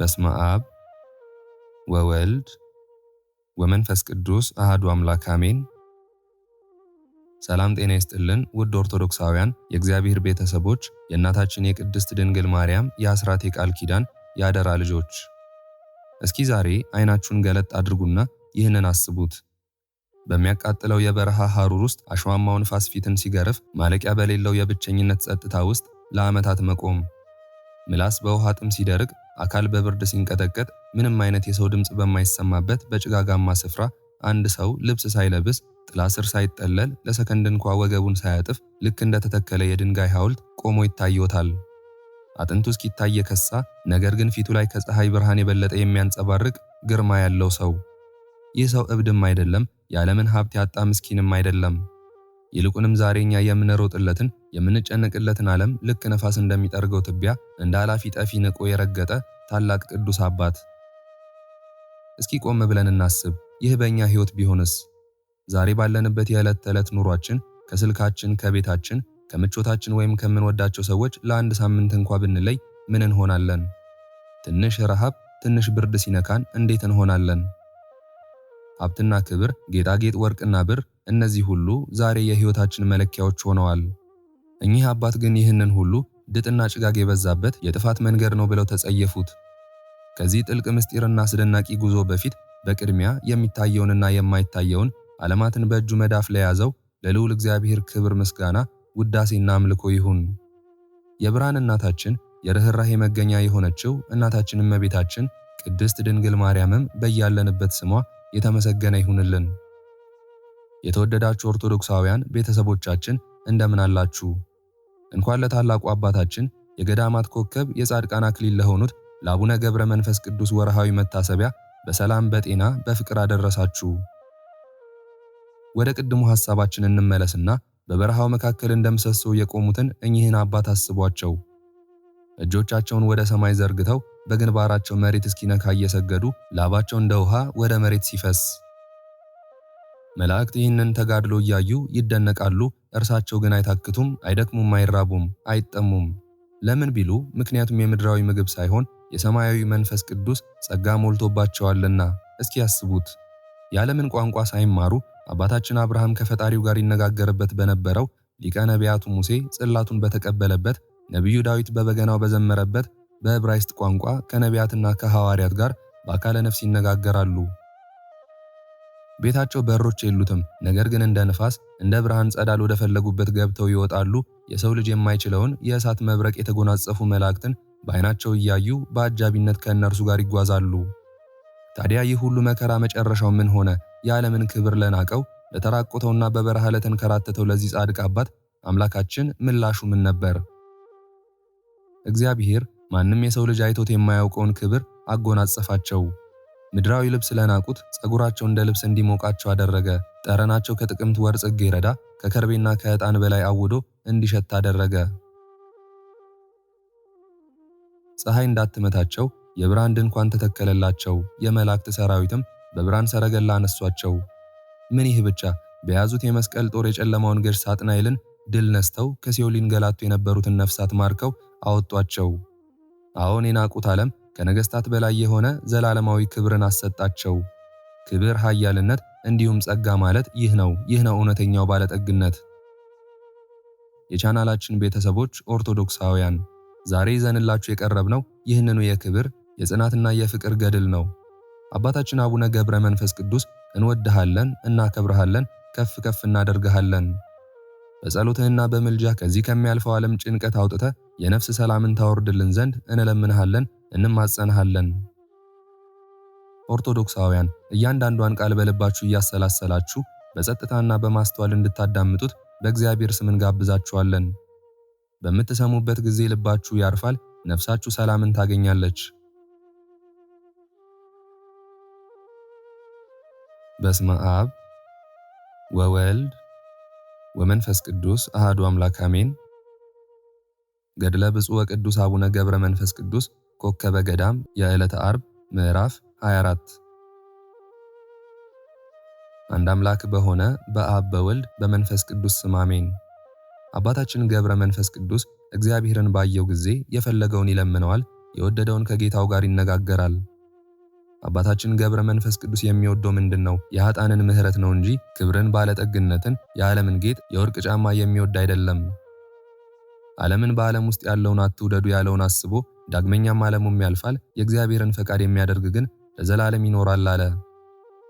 በስመ አብ ወወልድ ወመንፈስ ቅዱስ አሐዱ አምላክ አሜን። ሰላም ጤና ይስጥልን ውድ ኦርቶዶክሳውያን የእግዚአብሔር ቤተሰቦች፣ የእናታችን የቅድስት ድንግል ማርያም የአስራት የቃል ኪዳን የአደራ ልጆች፣ እስኪ ዛሬ አይናችሁን ገለጥ አድርጉና ይህንን አስቡት። በሚያቃጥለው የበረሃ ሐሩር ውስጥ አሸዋማው ንፋስ ፊትን ሲገርፍ ማለቂያ በሌለው የብቸኝነት ጸጥታ ውስጥ ለዓመታት መቆም፣ ምላስ በውሃ ጥም ሲደርቅ፣ አካል በብርድ ሲንቀጠቀጥ፣ ምንም አይነት የሰው ድምፅ በማይሰማበት በጭጋጋማ ስፍራ አንድ ሰው ልብስ ሳይለብስ ጥላ ስር ሳይጠለል ለሰከንድ እንኳ ወገቡን ሳያጥፍ ልክ እንደተተከለ የድንጋይ ሐውልት ቆሞ ይታየዎታል። አጥንቱ እስኪታይ የከሳ ነገር ግን ፊቱ ላይ ከፀሐይ ብርሃን የበለጠ የሚያንጸባርቅ ግርማ ያለው ሰው። ይህ ሰው እብድም አይደለም፣ የዓለምን ሀብት ያጣ ምስኪንም አይደለም። ይልቁንም ዛሬ እኛ የምንሮጥለትን የምንጨነቅለትን ዓለም ልክ ነፋስ እንደሚጠርገው ትቢያ እንደ አላፊ ጠፊ ንቆ የረገጠ ታላቅ ቅዱስ አባት። እስኪ ቆም ብለን እናስብ፣ ይህ በእኛ ሕይወት ቢሆንስ? ዛሬ ባለንበት የዕለት ተዕለት ኑሯችን ከስልካችን፣ ከቤታችን፣ ከምቾታችን ወይም ከምንወዳቸው ሰዎች ለአንድ ሳምንት እንኳ ብንለይ ምን እንሆናለን? ትንሽ ረሃብ፣ ትንሽ ብርድ ሲነካን እንዴት እንሆናለን? ሀብትና ክብር፣ ጌጣጌጥ፣ ወርቅና ብር፣ እነዚህ ሁሉ ዛሬ የሕይወታችን መለኪያዎች ሆነዋል። እኚህ አባት ግን ይህንን ሁሉ ድጥና ጭጋግ የበዛበት የጥፋት መንገድ ነው ብለው ተጸየፉት። ከዚህ ጥልቅ ምስጢርና አስደናቂ ጉዞ በፊት በቅድሚያ የሚታየውንና የማይታየውን ዓለማትን በእጁ መዳፍ ለያዘው ለልዑል እግዚአብሔር ክብር፣ ምስጋና፣ ውዳሴና አምልኮ ይሁን። የብርሃን እናታችን የርኅራኄ መገኛ የሆነችው እናታችን እመቤታችን ቅድስት ድንግል ማርያምም በያለንበት ስሟ የተመሰገነ ይሁንልን። የተወደዳችሁ ኦርቶዶክሳውያን ቤተሰቦቻችን እንደምን አላችሁ? እንኳን ለታላቁ አባታችን የገዳማት ኮከብ የጻድቃን አክሊል ለሆኑት ለአቡነ ገብረ መንፈስ ቅዱስ ወርሃዊ መታሰቢያ በሰላም በጤና በፍቅር አደረሳችሁ። ወደ ቅድሙ ሐሳባችን እንመለስና በበረሃው መካከል እንደምሰሶ የቆሙትን እኚህን አባት አስቧቸው። እጆቻቸውን ወደ ሰማይ ዘርግተው በግንባራቸው መሬት እስኪነካ እየሰገዱ ላባቸው እንደ ውሃ ወደ መሬት ሲፈስ፣ መላእክት ይህንን ተጋድሎ እያዩ ይደነቃሉ። እርሳቸው ግን አይታክቱም፣ አይደክሙም፣ አይራቡም፣ አይጠሙም። ለምን ቢሉ ምክንያቱም የምድራዊ ምግብ ሳይሆን የሰማያዊ መንፈስ ቅዱስ ጸጋ ሞልቶባቸዋልና። እስኪ ያስቡት፣ የዓለምን ቋንቋ ሳይማሩ አባታችን አብርሃም ከፈጣሪው ጋር ይነጋገርበት በነበረው፣ ሊቀ ነቢያቱ ሙሴ ጽላቱን በተቀበለበት፣ ነቢዩ ዳዊት በበገናው በዘመረበት በዕብራይስጥ ቋንቋ ከነቢያትና ከሐዋርያት ጋር በአካለ ነፍስ ይነጋገራሉ። ቤታቸው በሮች የሉትም፣ ነገር ግን እንደ ንፋስ እንደ ብርሃን ጸዳል ወደ ፈለጉበት ገብተው ይወጣሉ። የሰው ልጅ የማይችለውን የእሳት መብረቅ የተጎናጸፉ መላእክትን በዓይናቸው እያዩ በአጃቢነት ከእነርሱ ጋር ይጓዛሉ። ታዲያ ይህ ሁሉ መከራ መጨረሻው ምን ሆነ? የዓለምን ክብር ለናቀው ለተራቆተውና በበረሃ ለተንከራተተው ለዚህ ጻድቅ አባት አምላካችን ምላሹ ምን ነበር? እግዚአብሔር ማንም የሰው ልጅ አይቶት የማያውቀውን ክብር አጎናጸፋቸው። ምድራዊ ልብስ ለናቁት ጸጉራቸው እንደ ልብስ እንዲሞቃቸው አደረገ። ጠረናቸው ከጥቅምት ወር ጽጌረዳ ከከርቤና ከዕጣን በላይ አውዶ እንዲሸት አደረገ። ፀሐይ እንዳትመታቸው የብርሃን ድንኳን ተተከለላቸው። የመላእክት ሰራዊትም በብርሃን ሰረገላ አነሷቸው። ምን ይህ ብቻ! በያዙት የመስቀል ጦር የጨለማውን ገዥ ሳጥናኤልን ድል ነስተው ከሲኦል ሊንገላቱ የነበሩትን ነፍሳት ማርከው አወጧቸው። አዎን፣ የናቁት ዓለም ከነገስታት በላይ የሆነ ዘላለማዊ ክብርን አሰጣቸው። ክብር፣ ኃያልነት እንዲሁም ጸጋ ማለት ይህ ነው እውነተኛው ባለጠግነት። የቻናላችን ቤተሰቦች ኦርቶዶክሳውያን ዛሬ ይዘንላችሁ የቀረብነው ይህንኑ የክብር የጽናትና የፍቅር ገድል ነው። አባታችን አቡነ ገብረ መንፈስ ቅዱስ እንወድሃለን፣ እናከብርሃለን፣ ከፍ ከፍ እናደርግሃለን። በጸሎትህና በምልጃ ከዚህ ከሚያልፈው ዓለም ጭንቀት አውጥተህ የነፍስ ሰላምን ታወርድልን ዘንድ እንለምንሃለን፣ እንማጸንሃለን። ኦርቶዶክሳውያን እያንዳንዷን ቃል በልባችሁ እያሰላሰላችሁ በጸጥታና በማስተዋል እንድታዳምጡት በእግዚአብሔር ስም እንጋብዛችኋለን። በምትሰሙበት ጊዜ ልባችሁ ያርፋል፣ ነፍሳችሁ ሰላምን ታገኛለች። በስመ አብ ወወልድ ወመንፈስ ቅዱስ አሐዱ አምላክ አሜን። ገድለ ብፁዕ ወቅዱስ አቡነ ገብረ መንፈስ ቅዱስ ኮከበ ገዳም የዕለተ ዓርብ ምዕራፍ 24። አንድ አምላክ በሆነ በአብ በወልድ በመንፈስ ቅዱስ ስም አሜን። አባታችን ገብረ መንፈስ ቅዱስ እግዚአብሔርን ባየው ጊዜ የፈለገውን ይለምነዋል፣ የወደደውን ከጌታው ጋር ይነጋገራል። አባታችን ገብረ መንፈስ ቅዱስ የሚወደው ምንድነው? የኃጥአንን ምሕረት ነው እንጂ ክብርን፣ ባለጠግነትን፣ የዓለምን ጌጥ፣ የወርቅ ጫማ የሚወድ አይደለም። ዓለምን በዓለም ውስጥ ያለውን አትውደዱ ያለውን አስቦ ዳግመኛም ዓለሙም ያልፋል፣ የእግዚአብሔርን ፈቃድ የሚያደርግ ግን ለዘላለም ይኖራል አለ።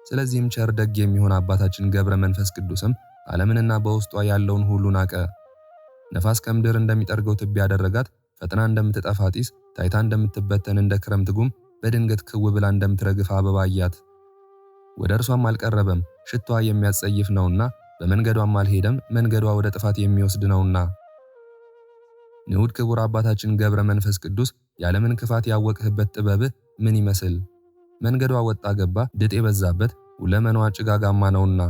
ስለዚህም ቸር ደግ የሚሆን አባታችን ገብረ መንፈስ ቅዱስም ዓለምንና በውስጧ ያለውን ሁሉ ናቀ። ነፋስ ከምድር እንደሚጠርገው ትቢያ ያደረጋት፣ ፈጥና እንደምትጠፋ ጢስ፣ ታይታ እንደምትበተን እንደ ክረምት ጉም በድንገት ክው ብላ እንደምትረግፍ አበባ አያት። ወደ እርሷም አልቀረበም፣ ሽቷ የሚያጸይፍ ነውና፣ በመንገዷም አልሄደም፣ መንገዷ ወደ ጥፋት የሚወስድ ነውና። ንዑድ ክቡር አባታችን ገብረ መንፈስ ቅዱስ የዓለምን ክፋት ያወቅህበት ጥበብህ ምን ይመስል? መንገዷ ወጣ ገባ ድጥ የበዛበት ሁለመናዋ ጭጋጋማ ነውና።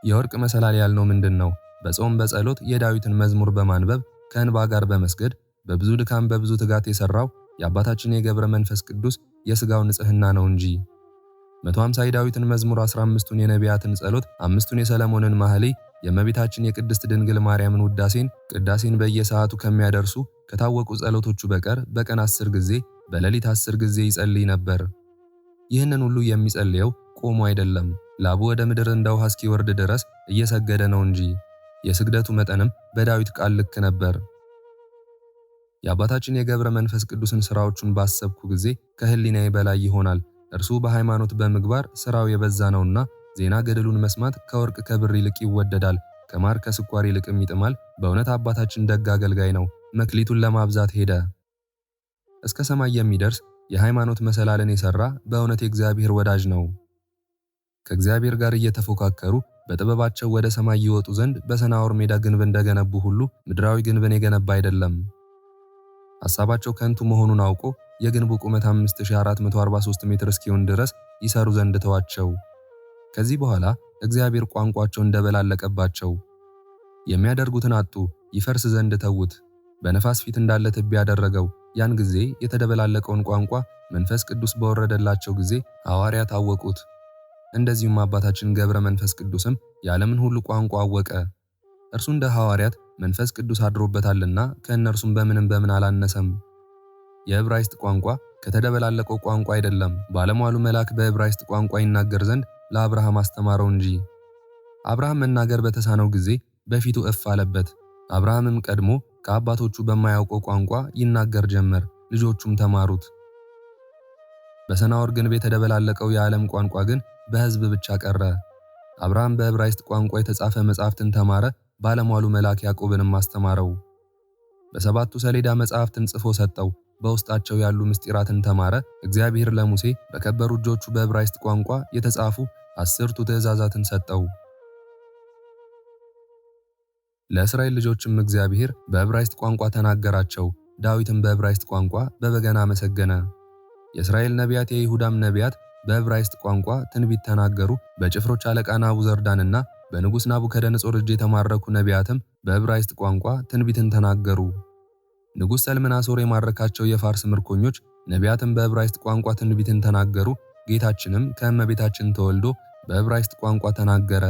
የወርቅ መሰላል ያልነው ምንድነው? በጾም በጸሎት የዳዊትን መዝሙር በማንበብ ከእንባ ጋር በመስገድ በብዙ ድካም በብዙ ትጋት የሰራው የአባታችን የገብረ መንፈስ ቅዱስ የሥጋው ንጽሕና ነው እንጂ 150 የዳዊትን መዝሙር፣ 15ቱን የነቢያትን ጸሎት፣ 5ቱን የሰለሞንን ማህሌይ፣ የእመቤታችን የቅድስት ድንግል ማርያምን ውዳሴን ቅዳሴን በየሰዓቱ ከሚያደርሱ ከታወቁ ጸሎቶቹ በቀር በቀን 10 ጊዜ በሌሊት 10 ጊዜ ይጸልይ ነበር። ይህንን ሁሉ የሚጸልየው ቆሞ አይደለም፣ ላቡ ወደ ምድር እንደ ውሃ እስኪወርድ ድረስ እየሰገደ ነው እንጂ። የስግደቱ መጠንም በዳዊት ቃል ልክ ነበር። የአባታችን የገብረ መንፈስ ቅዱስን ሥራዎቹን ባሰብኩ ጊዜ ከህሊናዬ በላይ ይሆናል። እርሱ በሃይማኖት በምግባር ሥራው የበዛ ነውና ዜና ገድሉን መስማት ከወርቅ ከብር ይልቅ ይወደዳል፣ ከማር ከስኳር ይልቅም ይጥማል። በእውነት አባታችን ደግ አገልጋይ ነው። መክሊቱን ለማብዛት ሄደ። እስከ ሰማይ የሚደርስ የሃይማኖት መሰላልን የሰራ በእውነት የእግዚአብሔር ወዳጅ ነው። ከእግዚአብሔር ጋር እየተፎካከሩ በጥበባቸው ወደ ሰማይ ይወጡ ዘንድ በሰናዖር ሜዳ ግንብ እንደገነቡ ሁሉ ምድራዊ ግንብን የገነባ አይደለም። ሐሳባቸው ከንቱ መሆኑን አውቆ የግንቡ ቁመት 5443 ሜትር እስኪሆን ድረስ ይሰሩ ዘንድ ተዋቸው። ከዚህ በኋላ እግዚአብሔር ቋንቋቸው እንደበላለቀባቸው የሚያደርጉትን አጡ፣ ይፈርስ ዘንድ ተዉት። በነፋስ ፊት እንዳለ ትቢያ ያደረገው። ያን ጊዜ የተደበላለቀውን ቋንቋ መንፈስ ቅዱስ በወረደላቸው ጊዜ ሐዋርያት አወቁት። እንደዚሁም አባታችን ገብረ መንፈስ ቅዱስም የዓለምን ሁሉ ቋንቋ አወቀ። እርሱ እንደ ሐዋርያት መንፈስ ቅዱስ አድሮበታልና ከእነርሱም በምን አላነሰም። የዕብራይስጥ ቋንቋ ከተደበላለቀው ቋንቋ አይደለም፣ ባለሟሉ መልአክ በዕብራይስጥ ቋንቋ ይናገር ዘንድ ለአብርሃም አስተማረው እንጂ። አብርሃም መናገር በተሳነው ጊዜ በፊቱ እፍ አለበት። አብርሃምም ቀድሞ ከአባቶቹ በማያውቀው ቋንቋ ይናገር ጀመር፣ ልጆቹም ተማሩት። በሰናዖር ግንብ የተደበላለቀው የዓለም ቋንቋ ግን በሕዝብ ብቻ ቀረ። አብርሃም በዕብራይስጥ ቋንቋ የተጻፈ መጻሕፍትን ተማረ፣ ባለሟሉ መልአክ ያዕቆብንም አስተማረው። በሰባቱ ሰሌዳ መጻሕፍትን ጽፎ ሰጠው፣ በውስጣቸው ያሉ ምስጢራትን ተማረ። እግዚአብሔር ለሙሴ በከበሩ እጆቹ በዕብራይስጥ ቋንቋ የተጻፉ 10ቱ ትእዛዛትን ሰጠው። ለእስራኤል ልጆችም እግዚአብሔር በዕብራይስጥ ቋንቋ ተናገራቸው። ዳዊትም በዕብራይስጥ ቋንቋ በበገና አመሰገነ። የእስራኤል ነቢያት የይሁዳም ነቢያት በዕብራይስጥ ቋንቋ ትንቢት ተናገሩ። በጭፍሮች አለቃ ናቡዘርዳንና በንጉሥ ናቡከደነጾር እጅ የተማረኩ ነቢያትም በዕብራይስጥ ቋንቋ ትንቢትን ተናገሩ። ንጉሥ ሰልምናሶር የማረካቸው የፋርስ ምርኮኞች ነቢያትም በዕብራይስጥ ቋንቋ ትንቢትን ተናገሩ። ጌታችንም ከእመቤታችን ተወልዶ በዕብራይስጥ ቋንቋ ተናገረ።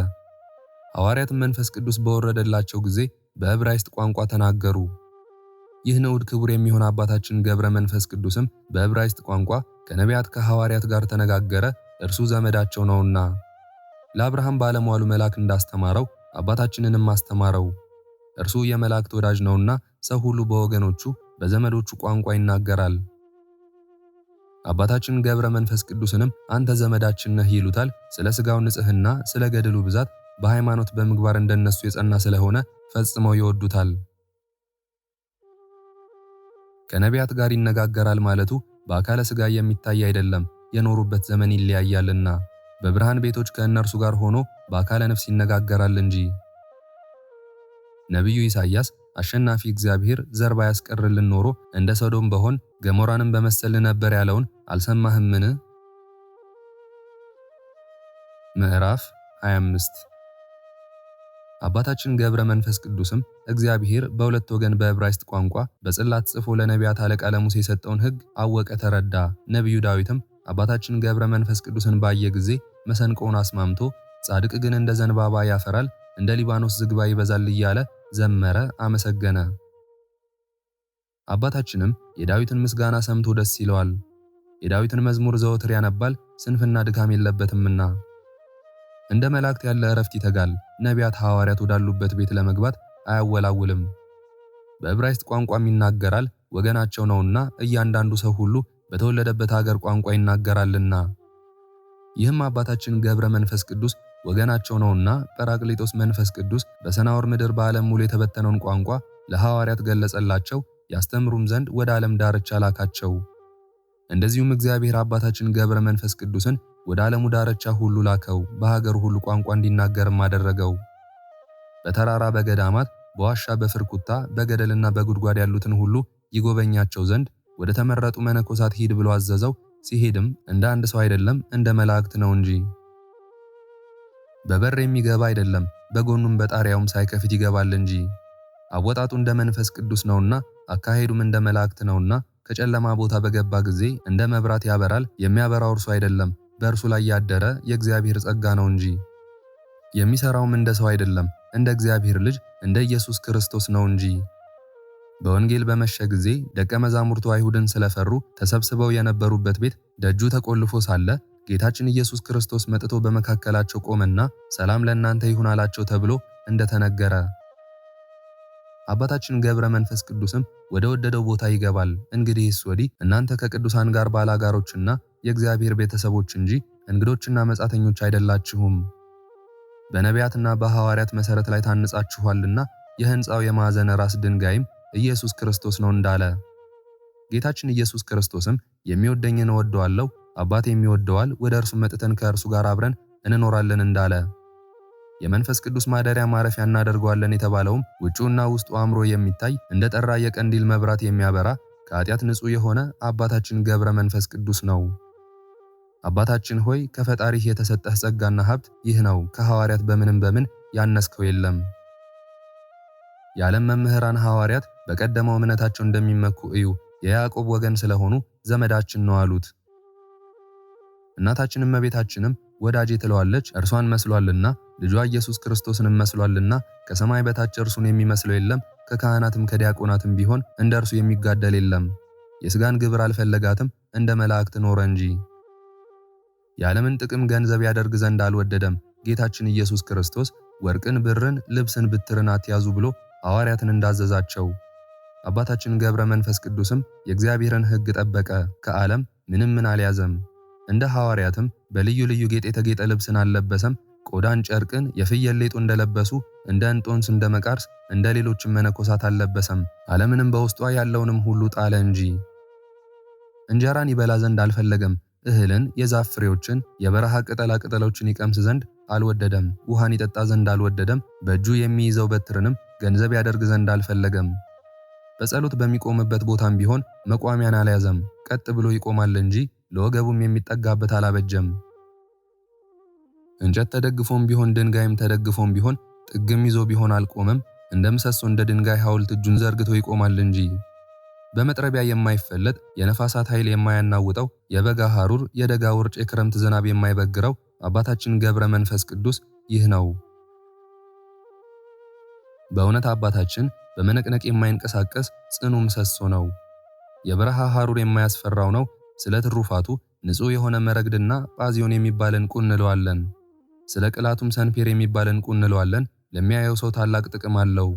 ሐዋርያትም መንፈስ ቅዱስ በወረደላቸው ጊዜ በዕብራይስጥ ቋንቋ ተናገሩ። ይህ ንዑድ ክቡር የሚሆን አባታችን ገብረ መንፈስ ቅዱስም በዕብራይስጥ ቋንቋ ከነቢያት ከሐዋርያት ጋር ተነጋገረ፣ እርሱ ዘመዳቸው ነውና። ለአብርሃም ባለሟሉ መልአክ እንዳስተማረው አባታችንንም አስተማረው። እርሱ የመላእክት ወዳጅ ነውና ሰው ሁሉ በወገኖቹ በዘመዶቹ ቋንቋ ይናገራል። አባታችን ገብረ መንፈስ ቅዱስንም አንተ ዘመዳችን ነህ ይሉታል። ስለ ሥጋው ንጽሕና፣ ስለ ገድሉ ብዛት፣ በሃይማኖት በምግባር እንደነሱ የጸና ስለሆነ ፈጽመው ይወዱታል። ከነቢያት ጋር ይነጋገራል ማለቱ በአካለ ሥጋ የሚታይ አይደለም፣ የኖሩበት ዘመን ይለያያልና። በብርሃን ቤቶች ከእነርሱ ጋር ሆኖ በአካለ ነፍስ ይነጋገራል እንጂ። ነቢዩ ኢሳይያስ አሸናፊ እግዚአብሔር ዘር ባያስቀርልን ኖሮ እንደ ሶዶም በሆን ገሞራንም በመሰልን ነበር ያለውን አልሰማህምን? ምዕራፍ 25 አባታችን ገብረ መንፈስ ቅዱስም እግዚአብሔር በሁለት ወገን በዕብራይስጥ ቋንቋ በጽላት ጽፎ ለነቢያት አለቃ ለሙሴ የሰጠውን ሕግ አወቀ ተረዳ። ነቢዩ ዳዊትም አባታችን ገብረ መንፈስ ቅዱስን ባየ ጊዜ መሰንቆውን አስማምቶ ጻድቅ ግን እንደ ዘንባባ ያፈራል፣ እንደ ሊባኖስ ዝግባ ይበዛል እያለ ዘመረ፣ አመሰገነ። አባታችንም የዳዊትን ምስጋና ሰምቶ ደስ ይለዋል። የዳዊትን መዝሙር ዘወትር ያነባል፣ ስንፍና ድካም የለበትምና። እንደ መላእክት ያለ እረፍት ይተጋል። ነቢያት፣ ሐዋርያት ወዳሉበት ቤት ለመግባት አያወላውልም። በዕብራይስጥ ቋንቋም ይናገራል፣ ወገናቸው ነውና እያንዳንዱ ሰው ሁሉ በተወለደበት ሀገር ቋንቋ ይናገራልና። ይህም አባታችን ገብረ መንፈስ ቅዱስ ወገናቸው ነውና ጰራቅሊጦስ መንፈስ ቅዱስ በሰናዖር ምድር በዓለም ሙሉ የተበተነውን ቋንቋ ለሐዋርያት ገለጸላቸው፣ ያስተምሩም ዘንድ ወደ ዓለም ዳርቻ ላካቸው። እንደዚሁም እግዚአብሔር አባታችን ገብረ መንፈስ ቅዱስን ወደ ዓለሙ ዳርቻ ሁሉ ላከው፣ በሀገሩ ሁሉ ቋንቋ እንዲናገርም አደረገው። በተራራ በገዳማት በዋሻ በፍርኩታ በገደልና በጉድጓድ ያሉትን ሁሉ ይጎበኛቸው ዘንድ ወደ ተመረጡ መነኮሳት ሂድ ብሎ አዘዘው። ሲሄድም እንደ አንድ ሰው አይደለም፣ እንደ መላእክት ነው እንጂ። በበር የሚገባ አይደለም፣ በጎኑም በጣሪያውም ሳይከፍት ይገባል እንጂ። አወጣጡ እንደ መንፈስ ቅዱስ ነውና አካሄዱም እንደ መላእክት ነውና ከጨለማ ቦታ በገባ ጊዜ እንደ መብራት ያበራል። የሚያበራው እርሱ አይደለም፣ በእርሱ ላይ ያደረ የእግዚአብሔር ጸጋ ነው እንጂ። የሚሰራውም እንደ ሰው አይደለም፣ እንደ እግዚአብሔር ልጅ እንደ ኢየሱስ ክርስቶስ ነው እንጂ። በወንጌል በመሸ ጊዜ ደቀ መዛሙርቱ አይሁድን ስለፈሩ ተሰብስበው የነበሩበት ቤት ደጁ ተቆልፎ ሳለ ጌታችን ኢየሱስ ክርስቶስ መጥቶ በመካከላቸው ቆመና ሰላም ለእናንተ ይሁን አላቸው ተብሎ እንደተነገረ፣ አባታችን ገብረ መንፈስ ቅዱስም ወደ ወደደው ቦታ ይገባል። እንግዲህስ ወዲህ እናንተ ከቅዱሳን ጋር ባላጋሮችና የእግዚአብሔር ቤተሰቦች እንጂ እንግዶችና መጻተኞች አይደላችሁም። በነቢያትና በሐዋርያት መሠረት ላይ ታንጻችኋልና የሕንፃው የማዕዘን ራስ ድንጋይም ኢየሱስ ክርስቶስ ነው እንዳለ፣ ጌታችን ኢየሱስ ክርስቶስም የሚወደኝን እወደዋለሁ፣ አባቴም ይወደዋል፣ ወደ እርሱ መጥተን ከእርሱ ጋር አብረን እንኖራለን እንዳለ፣ የመንፈስ ቅዱስ ማደሪያ ማረፊያ እናደርገዋለን የተባለውም ውጪውና ውስጡ አምሮ የሚታይ እንደ ጠራ የቀንዲል መብራት የሚያበራ ከኃጢአት ንጹሕ የሆነ አባታችን ገብረ መንፈስ ቅዱስ ነው። አባታችን ሆይ ከፈጣሪህ የተሰጠህ ጸጋና ሀብት ይህ ነው። ከሐዋርያት በምን ያነስከው የለም። የዓለም መምህራን ሐዋርያት በቀደመው እምነታቸው እንደሚመኩ እዩ። የያዕቆብ ወገን ስለሆኑ ዘመዳችን ነው አሉት። እናታችን እመቤታችንም ወዳጄ ትለዋለች፣ እርሷን መስሏልና፣ ልጇ ኢየሱስ ክርስቶስንም መስሏልና። ከሰማይ በታች እርሱን የሚመስለው የለም፣ ከካህናትም ከዲያቆናትም ቢሆን እንደ እርሱ የሚጋደል የለም። የሥጋን ግብር አልፈለጋትም፣ እንደ መላእክት ኖረ እንጂ። የዓለምን ጥቅም ገንዘብ ያደርግ ዘንድ አልወደደም። ጌታችን ኢየሱስ ክርስቶስ ወርቅን፣ ብርን፣ ልብስን፣ ብትርን አትያዙ ብሎ ሐዋርያትን እንዳዘዛቸው አባታችን ገብረ መንፈስ ቅዱስም የእግዚአብሔርን ሕግ ጠበቀ፣ ከዓለም ምን አልያዘም። እንደ ሐዋርያትም በልዩ ልዩ ጌጥ የተጌጠ ልብስን አልለበሰም። ቆዳን፣ ጨርቅን፣ የፍየል ሌጦ እንደለበሱ እንደ እንጦንስ፣ እንደ መቃርስ እንደ ሌሎችም መነኮሳት አልለበሰም። ዓለምንም በውስጧ ያለውንም ሁሉ ጣለ እንጂ። እንጀራን ይበላ ዘንድ አልፈለገም። እህልን፣ የዛፍ ፍሬዎችን፣ የበረሃ ቅጠላ ቅጠሎችን ይቀምስ ዘንድ አልወደደም። ውሃን ይጠጣ ዘንድ አልወደደም። በእጁ የሚይዘው በትርንም ገንዘብ ያደርግ ዘንድ አልፈለገም። በጸሎት በሚቆምበት ቦታም ቢሆን መቋሚያን አልያዘም። ቀጥ ብሎ ይቆማል እንጂ ለወገቡም የሚጠጋበት አላበጀም። እንጨት ተደግፎም ቢሆን ድንጋይም ተደግፎም ቢሆን ጥግም ይዞ ቢሆን አልቆመም። እንደ ምሰሶ እንደ ድንጋይ ሐውልት እጁን ዘርግቶ ይቆማል እንጂ። በመጥረቢያ የማይፈለጥ የነፋሳት ኃይል የማያናውጠው የበጋ ሐሩር የደጋ ውርጭ የክረምት ዝናብ የማይበግረው አባታችን ገብረ መንፈስ ቅዱስ ይህ ነው። በእውነት አባታችን በመነቅነቅ የማይንቀሳቀስ ጽኑ ምሰሶ ነው። የበረሃ ሐሩር የማያስፈራው ነው። ስለ ትሩፋቱ ንጹሕ የሆነ መረግድና ጳዚዮን የሚባል ዕንቁ እንለዋለን። ስለ ቅላቱም ሰንፔር የሚባል ዕንቁ እንለዋለን። ለሚያየው ሰው ታላቅ ጥቅም አለው።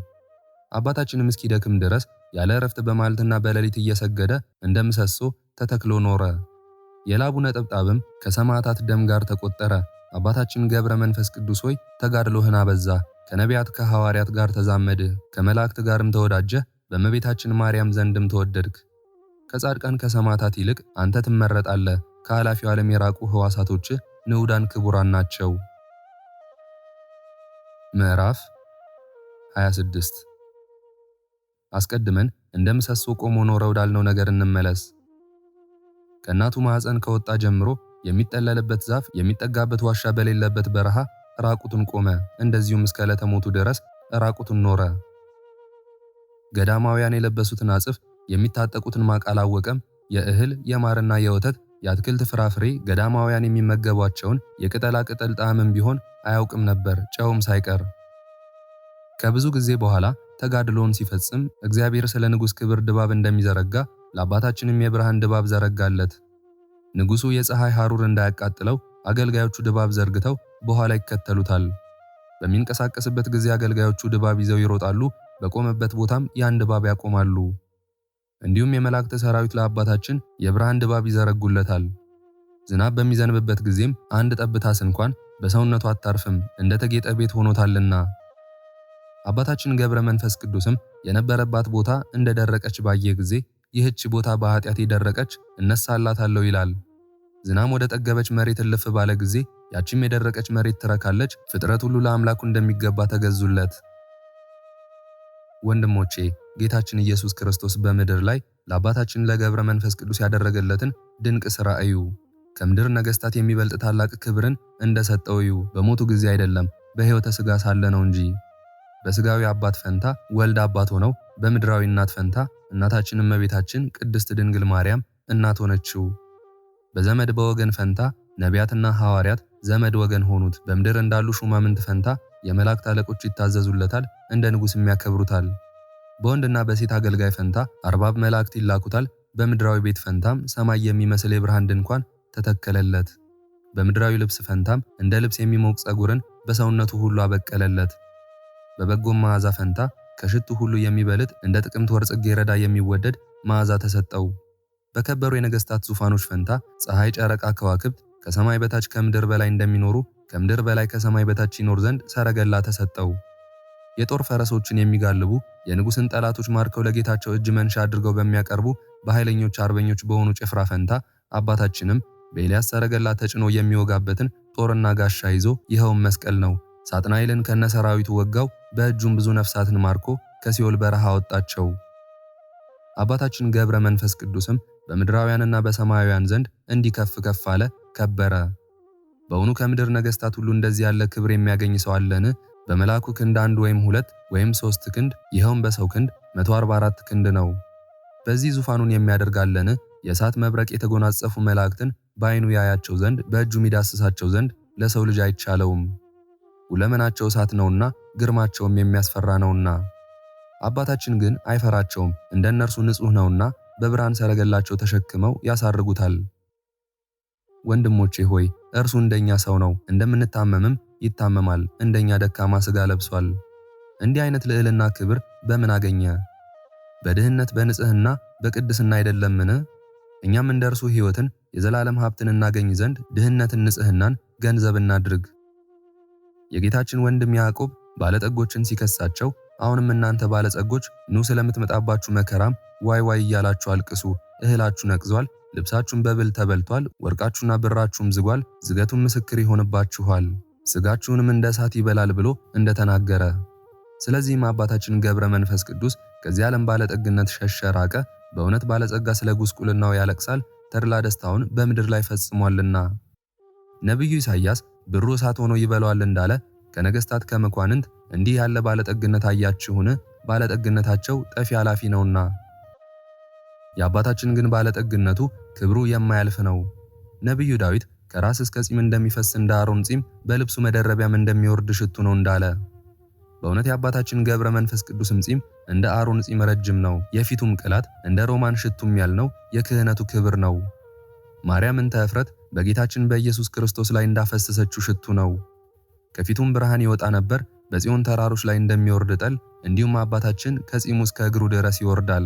አባታችንም እስኪደክም ድረስ ያለ እረፍት በማለትና በሌሊት እየሰገደ እንደ ምሰሶ ተተክሎ ኖረ። የላቡ ነጠብጣብም ከሰማዕታት ደም ጋር ተቆጠረ። አባታችን ገብረ መንፈስ ቅዱስ ሆይ ተጋድሎህን አበዛ። ከነቢያት ከሐዋርያት ጋር ተዛመድህ፣ ከመላእክት ጋርም ተወዳጀህ፣ በእመቤታችን ማርያም ዘንድም ተወደድክ። ከጻድቃን ከሰማዕታት ይልቅ አንተ ትመረጣለህ። ከኃላፊው ዓለም የራቁ ሕዋሳቶችህ ንዑዳን ክቡራን ናቸው። ምዕራፍ 26 አስቀድመን እንደ ምሰሶ ቆሞ ኖረ ወዳልነው ነገር እንመለስ። ከእናቱ ማኅፀን ከወጣ ጀምሮ የሚጠለልበት ዛፍ የሚጠጋበት ዋሻ በሌለበት በረሃ ራቁቱን ቆመ። እንደዚሁም እስከ ዕለተ ሞቱ ድረስ ራቁቱን ኖረ። ገዳማውያን የለበሱትን አጽፍ የሚታጠቁትን ማቅ አላወቀም። የእህል የማርና የወተት የአትክልት ፍራፍሬ ገዳማውያን የሚመገቧቸውን የቅጠላ ቅጠል ጣዕምም ቢሆን አያውቅም ነበር፣ ጨውም ሳይቀር። ከብዙ ጊዜ በኋላ ተጋድሎውን ሲፈጽም እግዚአብሔር ስለ ንጉሥ ክብር ድባብ እንደሚዘረጋ ለአባታችንም የብርሃን ድባብ ዘረጋለት። ንጉሡ የፀሐይ ሐሩር እንዳያቃጥለው አገልጋዮቹ ድባብ ዘርግተው በኋላ ይከተሉታል። በሚንቀሳቀስበት ጊዜ አገልጋዮቹ ድባብ ይዘው ይሮጣሉ፣ በቆመበት ቦታም ያን ድባብ ያቆማሉ። እንዲሁም የመላእክት ሰራዊት ለአባታችን የብርሃን ድባብ ይዘረጉለታል። ዝናብ በሚዘንብበት ጊዜም አንድ ጠብታስ እንኳን በሰውነቱ አታርፍም፣ እንደተጌጠ ቤት ሆኖታልና። አባታችን ገብረ መንፈስ ቅዱስም የነበረባት ቦታ እንደደረቀች ባየ ጊዜ ይህች ቦታ በኃጢአት የደረቀች እነሳላታለሁ ይላል። ዝናብ ወደ ጠገበች መሬት እልፍ ባለ ጊዜ ያቺም የደረቀች መሬት ትረካለች። ፍጥረት ሁሉ ለአምላኩ እንደሚገባ ተገዙለት። ወንድሞቼ ጌታችን ኢየሱስ ክርስቶስ በምድር ላይ ለአባታችን ለገብረ መንፈስ ቅዱስ ያደረገለትን ድንቅ ሥራ እዩ። ከምድር ነገሥታት የሚበልጥ ታላቅ ክብርን እንደሰጠው እዩ። በሞቱ ጊዜ አይደለም፣ በሕይወተ ሥጋ ሳለ ነው እንጂ። በሥጋዊ አባት ፈንታ ወልድ አባት ሆነው፣ በምድራዊ እናት ፈንታ እናታችን እመቤታችን ቅድስት ድንግል ማርያም እናት ሆነችው። በዘመድ በወገን ፈንታ ነቢያትና ሐዋርያት ዘመድ ወገን ሆኑት። በምድር እንዳሉ ሹማምንት ፈንታ የመላእክት አለቆች ይታዘዙለታል፣ እንደ ንጉሥም ያከብሩታል። በወንድና በሴት አገልጋይ ፈንታ አርባብ መላእክት ይላኩታል። በምድራዊ ቤት ፈንታም ሰማይ የሚመስል የብርሃን ድንኳን ተተከለለት። በምድራዊ ልብስ ፈንታም እንደ ልብስ የሚሞቅ ጸጉርን በሰውነቱ ሁሉ አበቀለለት። በበጎም መዓዛ ፈንታ ከሽቱ ሁሉ የሚበልጥ እንደ ጥቅምት ወር ጽጌረዳ የሚወደድ መዓዛ ተሰጠው። በከበሩ የነገሥታት ዙፋኖች ፈንታ ፀሐይ፣ ጨረቃ፣ ከዋክብት ከሰማይ በታች ከምድር በላይ እንደሚኖሩ ከምድር በላይ ከሰማይ በታች ይኖር ዘንድ ሰረገላ ተሰጠው። የጦር ፈረሶችን የሚጋልቡ የንጉሥን ጠላቶች ማርከው ለጌታቸው እጅ መንሻ አድርገው በሚያቀርቡ በኃይለኞች አርበኞች በሆኑ ጭፍራ ፈንታ አባታችንም በኤልያስ ሰረገላ ተጭኖ የሚወጋበትን ጦርና ጋሻ ይዞ ይኸውም መስቀል ነው። ሳጥናኤልን ከነሰራዊቱ ወጋው፣ በእጁም ብዙ ነፍሳትን ማርኮ ከሲኦል በረሃ አወጣቸው። አባታችን ገብረ መንፈስ ቅዱስም በምድራውያንና በሰማያውያን ዘንድ እንዲህ ከፍ ከፍ አለ፣ ከበረ። በእውኑ ከምድር ነገሥታት ሁሉ እንደዚህ ያለ ክብር የሚያገኝ ሰው አለን? በመልአኩ ክንድ 1 ወይም 2 ወይም 3 ክንድ፣ ይኸውም በሰው ክንድ 144 ክንድ ነው። በዚህ ዙፋኑን የሚያደርግ አለን? የእሳት መብረቅ የተጎናጸፉ መላእክትን በዓይኑ ያያቸው ዘንድ በእጁ ይዳስሳቸው ዘንድ ለሰው ልጅ አይቻለውም። ሁለመናቸው እሳት ነውና ግርማቸውም የሚያስፈራ ነውና። አባታችን ግን አይፈራቸውም፣ እንደ እነርሱ ንጹሕ ነውና በብርሃን ሰረገላቸው ተሸክመው ያሳርጉታል። ወንድሞቼ ሆይ እርሱ እንደኛ ሰው ነው፣ እንደምንታመምም ይታመማል፣ እንደኛ ደካማ ሥጋ ለብሷል። እንዲህ አይነት ልዕልና ክብር በምን አገኘ? በድህነት በንጽሕና በቅድስና አይደለምን? እኛም እንደ እርሱ ሕይወትን የዘላለም ሀብትን እናገኝ ዘንድ ድህነትን ንጽሕናን ገንዘብ እናድርግ። የጌታችን ወንድም ያዕቆብ ባለጠጎችን ሲከሳቸው አሁንም እናንተ ባለጸጎች ኑ ስለምትመጣባችሁ መከራም ዋይ ዋይ እያላችሁ አልቅሱ። እህላችሁ ነቅዟል፣ ልብሳችሁም በብል ተበልቷል፣ ወርቃችሁና ብራችሁም ዝጓል፣ ዝገቱም ምስክር ይሆንባችኋል፣ ሥጋችሁንም እንደ እሳት ይበላል ብሎ እንደተናገረ። ስለዚህም አባታችን ገብረ መንፈስ ቅዱስ ከዚህ ዓለም ባለጠግነት ሸሸ፣ ራቀ። በእውነት ባለጸጋ ስለ ጉስቁልናው ያለቅሳል፣ ተድላ ደስታውን በምድር ላይ ፈጽሟልና። ነቢዩ ኢሳይያስ ብሩ እሳት ሆኖ ይበላዋል እንዳለ ከነገሥታት ከመኳንንት እንዲህ ያለ ባለጠግነት አያችሁን? ባለጠግነታቸው ጠፊ አላፊ ነውና። የአባታችን ግን ባለጠግነቱ ክብሩ የማያልፍ ነው። ነቢዩ ዳዊት ከራስ እስከ ጺም እንደሚፈስ እንደ አሮን ጺም በልብሱ መደረቢያም እንደሚወርድ ሽቱ ነው እንዳለ። በእውነት የአባታችን ገብረ መንፈስ ቅዱስም ጺም እንደ አሮን ጺም ረጅም ነው። የፊቱም ቅላት እንደ ሮማን ሽቱም ያልነው የክህነቱ ክብር ነው። ማርያም እንተ እፍረት በጌታችን በኢየሱስ ክርስቶስ ላይ እንዳፈሰሰችው ሽቱ ነው። ከፊቱም ብርሃን ይወጣ ነበር፣ በጽዮን ተራሮች ላይ እንደሚወርድ ጠል፣ እንዲሁም አባታችን ከጺሙ እስከ እግሩ ድረስ ይወርዳል።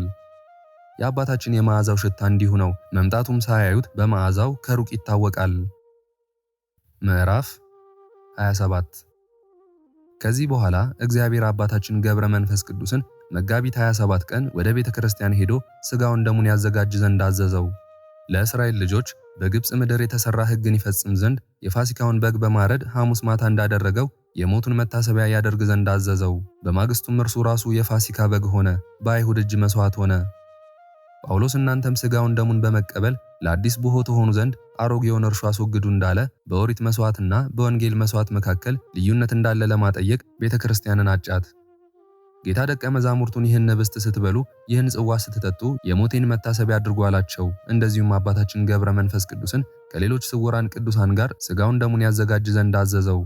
የአባታችን የመዓዛው ሽታ እንዲሁ ነው፣ መምጣቱም ሳያዩት በመዓዛው ከሩቅ ይታወቃል። ምዕራፍ 27። ከዚህ በኋላ እግዚአብሔር አባታችን ገብረ መንፈስ ቅዱስን መጋቢት 27 ቀን ወደ ቤተ ክርስቲያን ሄዶ ሥጋውን ደሙን ያዘጋጅ ዘንድ አዘዘው። ለእስራኤል ልጆች በግብፅ ምድር የተሰራ ሕግን ይፈጽም ዘንድ የፋሲካውን በግ በማረድ ሐሙስ ማታ እንዳደረገው የሞቱን መታሰቢያ ያደርግ ዘንድ አዘዘው። በማግስቱም እርሱ ራሱ የፋሲካ በግ ሆነ፣ በአይሁድ እጅ መሥዋዕት ሆነ። ጳውሎስ እናንተም ሥጋውን ደሙን በመቀበል ለአዲስ ብሆ ትሆኑ ዘንድ አሮጌውን እርሾ አስወግዱ እንዳለ በኦሪት መሥዋዕትና በወንጌል መሥዋዕት መካከል ልዩነት እንዳለ ለማጠየቅ ቤተ ክርስቲያንን አጫት። ጌታ ደቀ መዛሙርቱን ይህን ኅብስት ስትበሉ ይህን ጽዋ ስትጠጡ የሞቴን መታሰቢያ አድርጉ አላቸው። እንደዚሁም አባታችን ገብረ መንፈስ ቅዱስን ከሌሎች ስውራን ቅዱሳን ጋር ሥጋውን ደሙን ያዘጋጅ ዘንድ አዘዘው።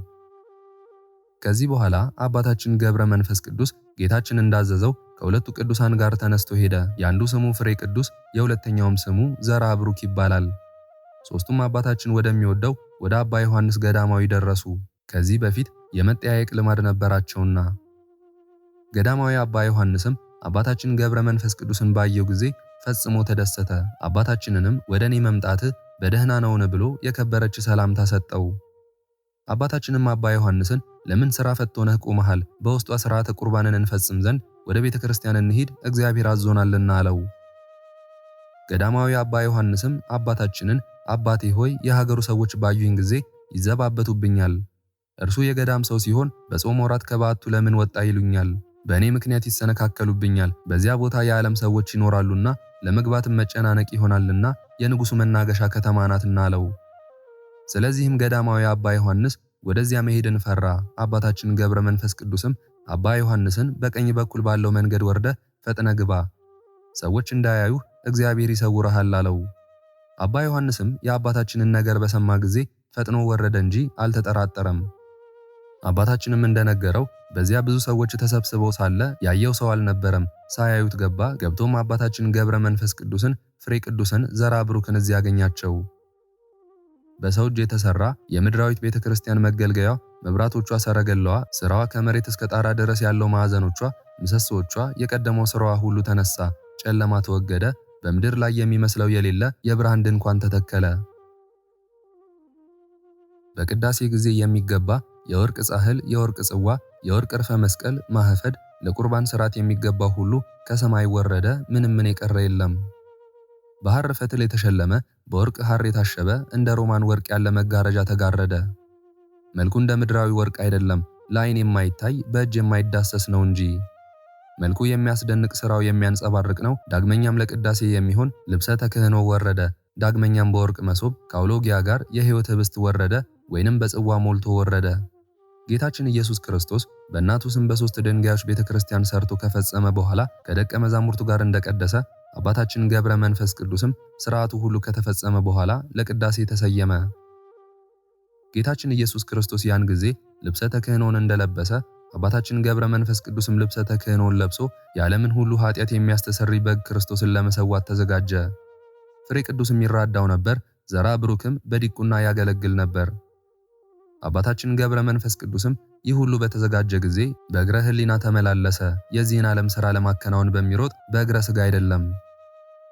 ከዚህ በኋላ አባታችን ገብረ መንፈስ ቅዱስ ጌታችን እንዳዘዘው ከሁለቱ ቅዱሳን ጋር ተነስቶ ሄደ። የአንዱ ስሙ ፍሬ ቅዱስ፣ የሁለተኛውም ስሙ ዘራ ብሩክ ይባላል። ሦስቱም አባታችን ወደሚወደው ወደ አባ ዮሐንስ ገዳማዊ ደረሱ። ከዚህ በፊት የመጠያየቅ ልማድ ነበራቸውና። ገዳማዊ አባ ዮሐንስም አባታችን ገብረ መንፈስ ቅዱስን ባየው ጊዜ ፈጽሞ ተደሰተ። አባታችንንም ወደ እኔ መምጣትህ በደህና ነውን ብሎ የከበረች ሰላምታ ሰጠው። አባታችንም አባ ዮሐንስን ለምን ሥራ ፈት ሆነህ ቆመሃል? በውስጧ ሥርዓተ ቁርባንን እንፈጽም ዘንድ ወደ ቤተ ክርስቲያን እንሂድ፣ እግዚአብሔር አዞናልና አለው። ገዳማዊ አባ ዮሐንስም አባታችንን አባቴ ሆይ የሀገሩ ሰዎች ባዩኝ ጊዜ ይዘባበቱብኛል። እርሱ የገዳም ሰው ሲሆን በጾም ወራት ከበዓቱ ለምን ወጣ ይሉኛል። በእኔ ምክንያት ይሰነካከሉብኛል። በዚያ ቦታ የዓለም ሰዎች ይኖራሉና ለመግባትም መጨናነቅ ይሆናልና የንጉሡ መናገሻ ከተማ ናትና አለው። ስለዚህም ገዳማዊ አባ ዮሐንስ ወደዚያ መሄድን ፈራ። አባታችን ገብረ መንፈስ ቅዱስም አባ ዮሐንስን በቀኝ በኩል ባለው መንገድ ወርደ ፈጥነ ግባ፣ ሰዎች እንዳያዩህ እግዚአብሔር ይሰውርሃል አለው። አባ ዮሐንስም የአባታችንን ነገር በሰማ ጊዜ ፈጥኖ ወረደ እንጂ አልተጠራጠረም። አባታችንም እንደነገረው በዚያ ብዙ ሰዎች ተሰብስበው ሳለ ያየው ሰው አልነበረም። ሳያዩት ገባ። ገብቶም አባታችን ገብረ መንፈስ ቅዱስን፣ ፍሬ ቅዱስን፣ ዘራ ብሩክን እዚያ ያገኛቸው። በሰው እጅ የተሰራ የምድራዊት ቤተ ክርስቲያን መገልገያ መብራቶቿ፣ ሰረገላዋ፣ ስራዋ ከመሬት እስከ ጣራ ድረስ ያለው ማዕዘኖቿ፣ ምሰሶቿ፣ የቀደመው ስራዋ ሁሉ ተነሳ። ጨለማ ተወገደ። በምድር ላይ የሚመስለው የሌለ የብርሃን ድንኳን ተተከለ። በቅዳሴ ጊዜ የሚገባ የወርቅ ጻሕል፣ የወርቅ ጽዋ፣ የወርቅ ዕርፈ መስቀል፣ ማህፈድ፣ ለቁርባን ሥርዓት የሚገባው ሁሉ ከሰማይ ወረደ። ምንም የቀረ የለም። በሐር ፈትል የተሸለመ በወርቅ ሐር የታሸበ እንደ ሮማን ወርቅ ያለ መጋረጃ ተጋረደ። መልኩ እንደ ምድራዊ ወርቅ አይደለም፣ ለዓይን የማይታይ በእጅ የማይዳሰስ ነው እንጂ። መልኩ የሚያስደንቅ፣ ሥራው የሚያንጸባርቅ ነው። ዳግመኛም ለቅዳሴ የሚሆን ልብሰ ተክህኖ ወረደ። ዳግመኛም በወርቅ መሶብ ከአውሎጊያ ጋር የሕይወት ኅብስት ወረደ፣ ወይንም በጽዋ ሞልቶ ወረደ። ጌታችን ኢየሱስ ክርስቶስ በእናቱ ስም በሦስት ድንጋዮች ቤተ ክርስቲያን ሰርቶ ከፈጸመ በኋላ ከደቀ መዛሙርቱ ጋር እንደቀደሰ አባታችን ገብረ መንፈስ ቅዱስም ሥርዓቱ ሁሉ ከተፈጸመ በኋላ ለቅዳሴ ተሰየመ። ጌታችን ኢየሱስ ክርስቶስ ያን ጊዜ ልብሰ ተክህኖን እንደለበሰ አባታችን ገብረ መንፈስ ቅዱስም ልብሰ ተክህኖን ለብሶ የዓለምን ሁሉ ኃጢአት የሚያስተሰርይ በግ ክርስቶስን ለመሰዋት ተዘጋጀ። ፍሬ ቅዱስም ይራዳው ነበር። ዘራ ብሩክም በዲቁና ያገለግል ነበር። አባታችን ገብረ መንፈስ ቅዱስም ይህ ሁሉ በተዘጋጀ ጊዜ በእግረ ሕሊና ተመላለሰ። የዚህን ዓለም ሥራ ለማከናወን በሚሮጥ በእግረ ሥጋ አይደለም።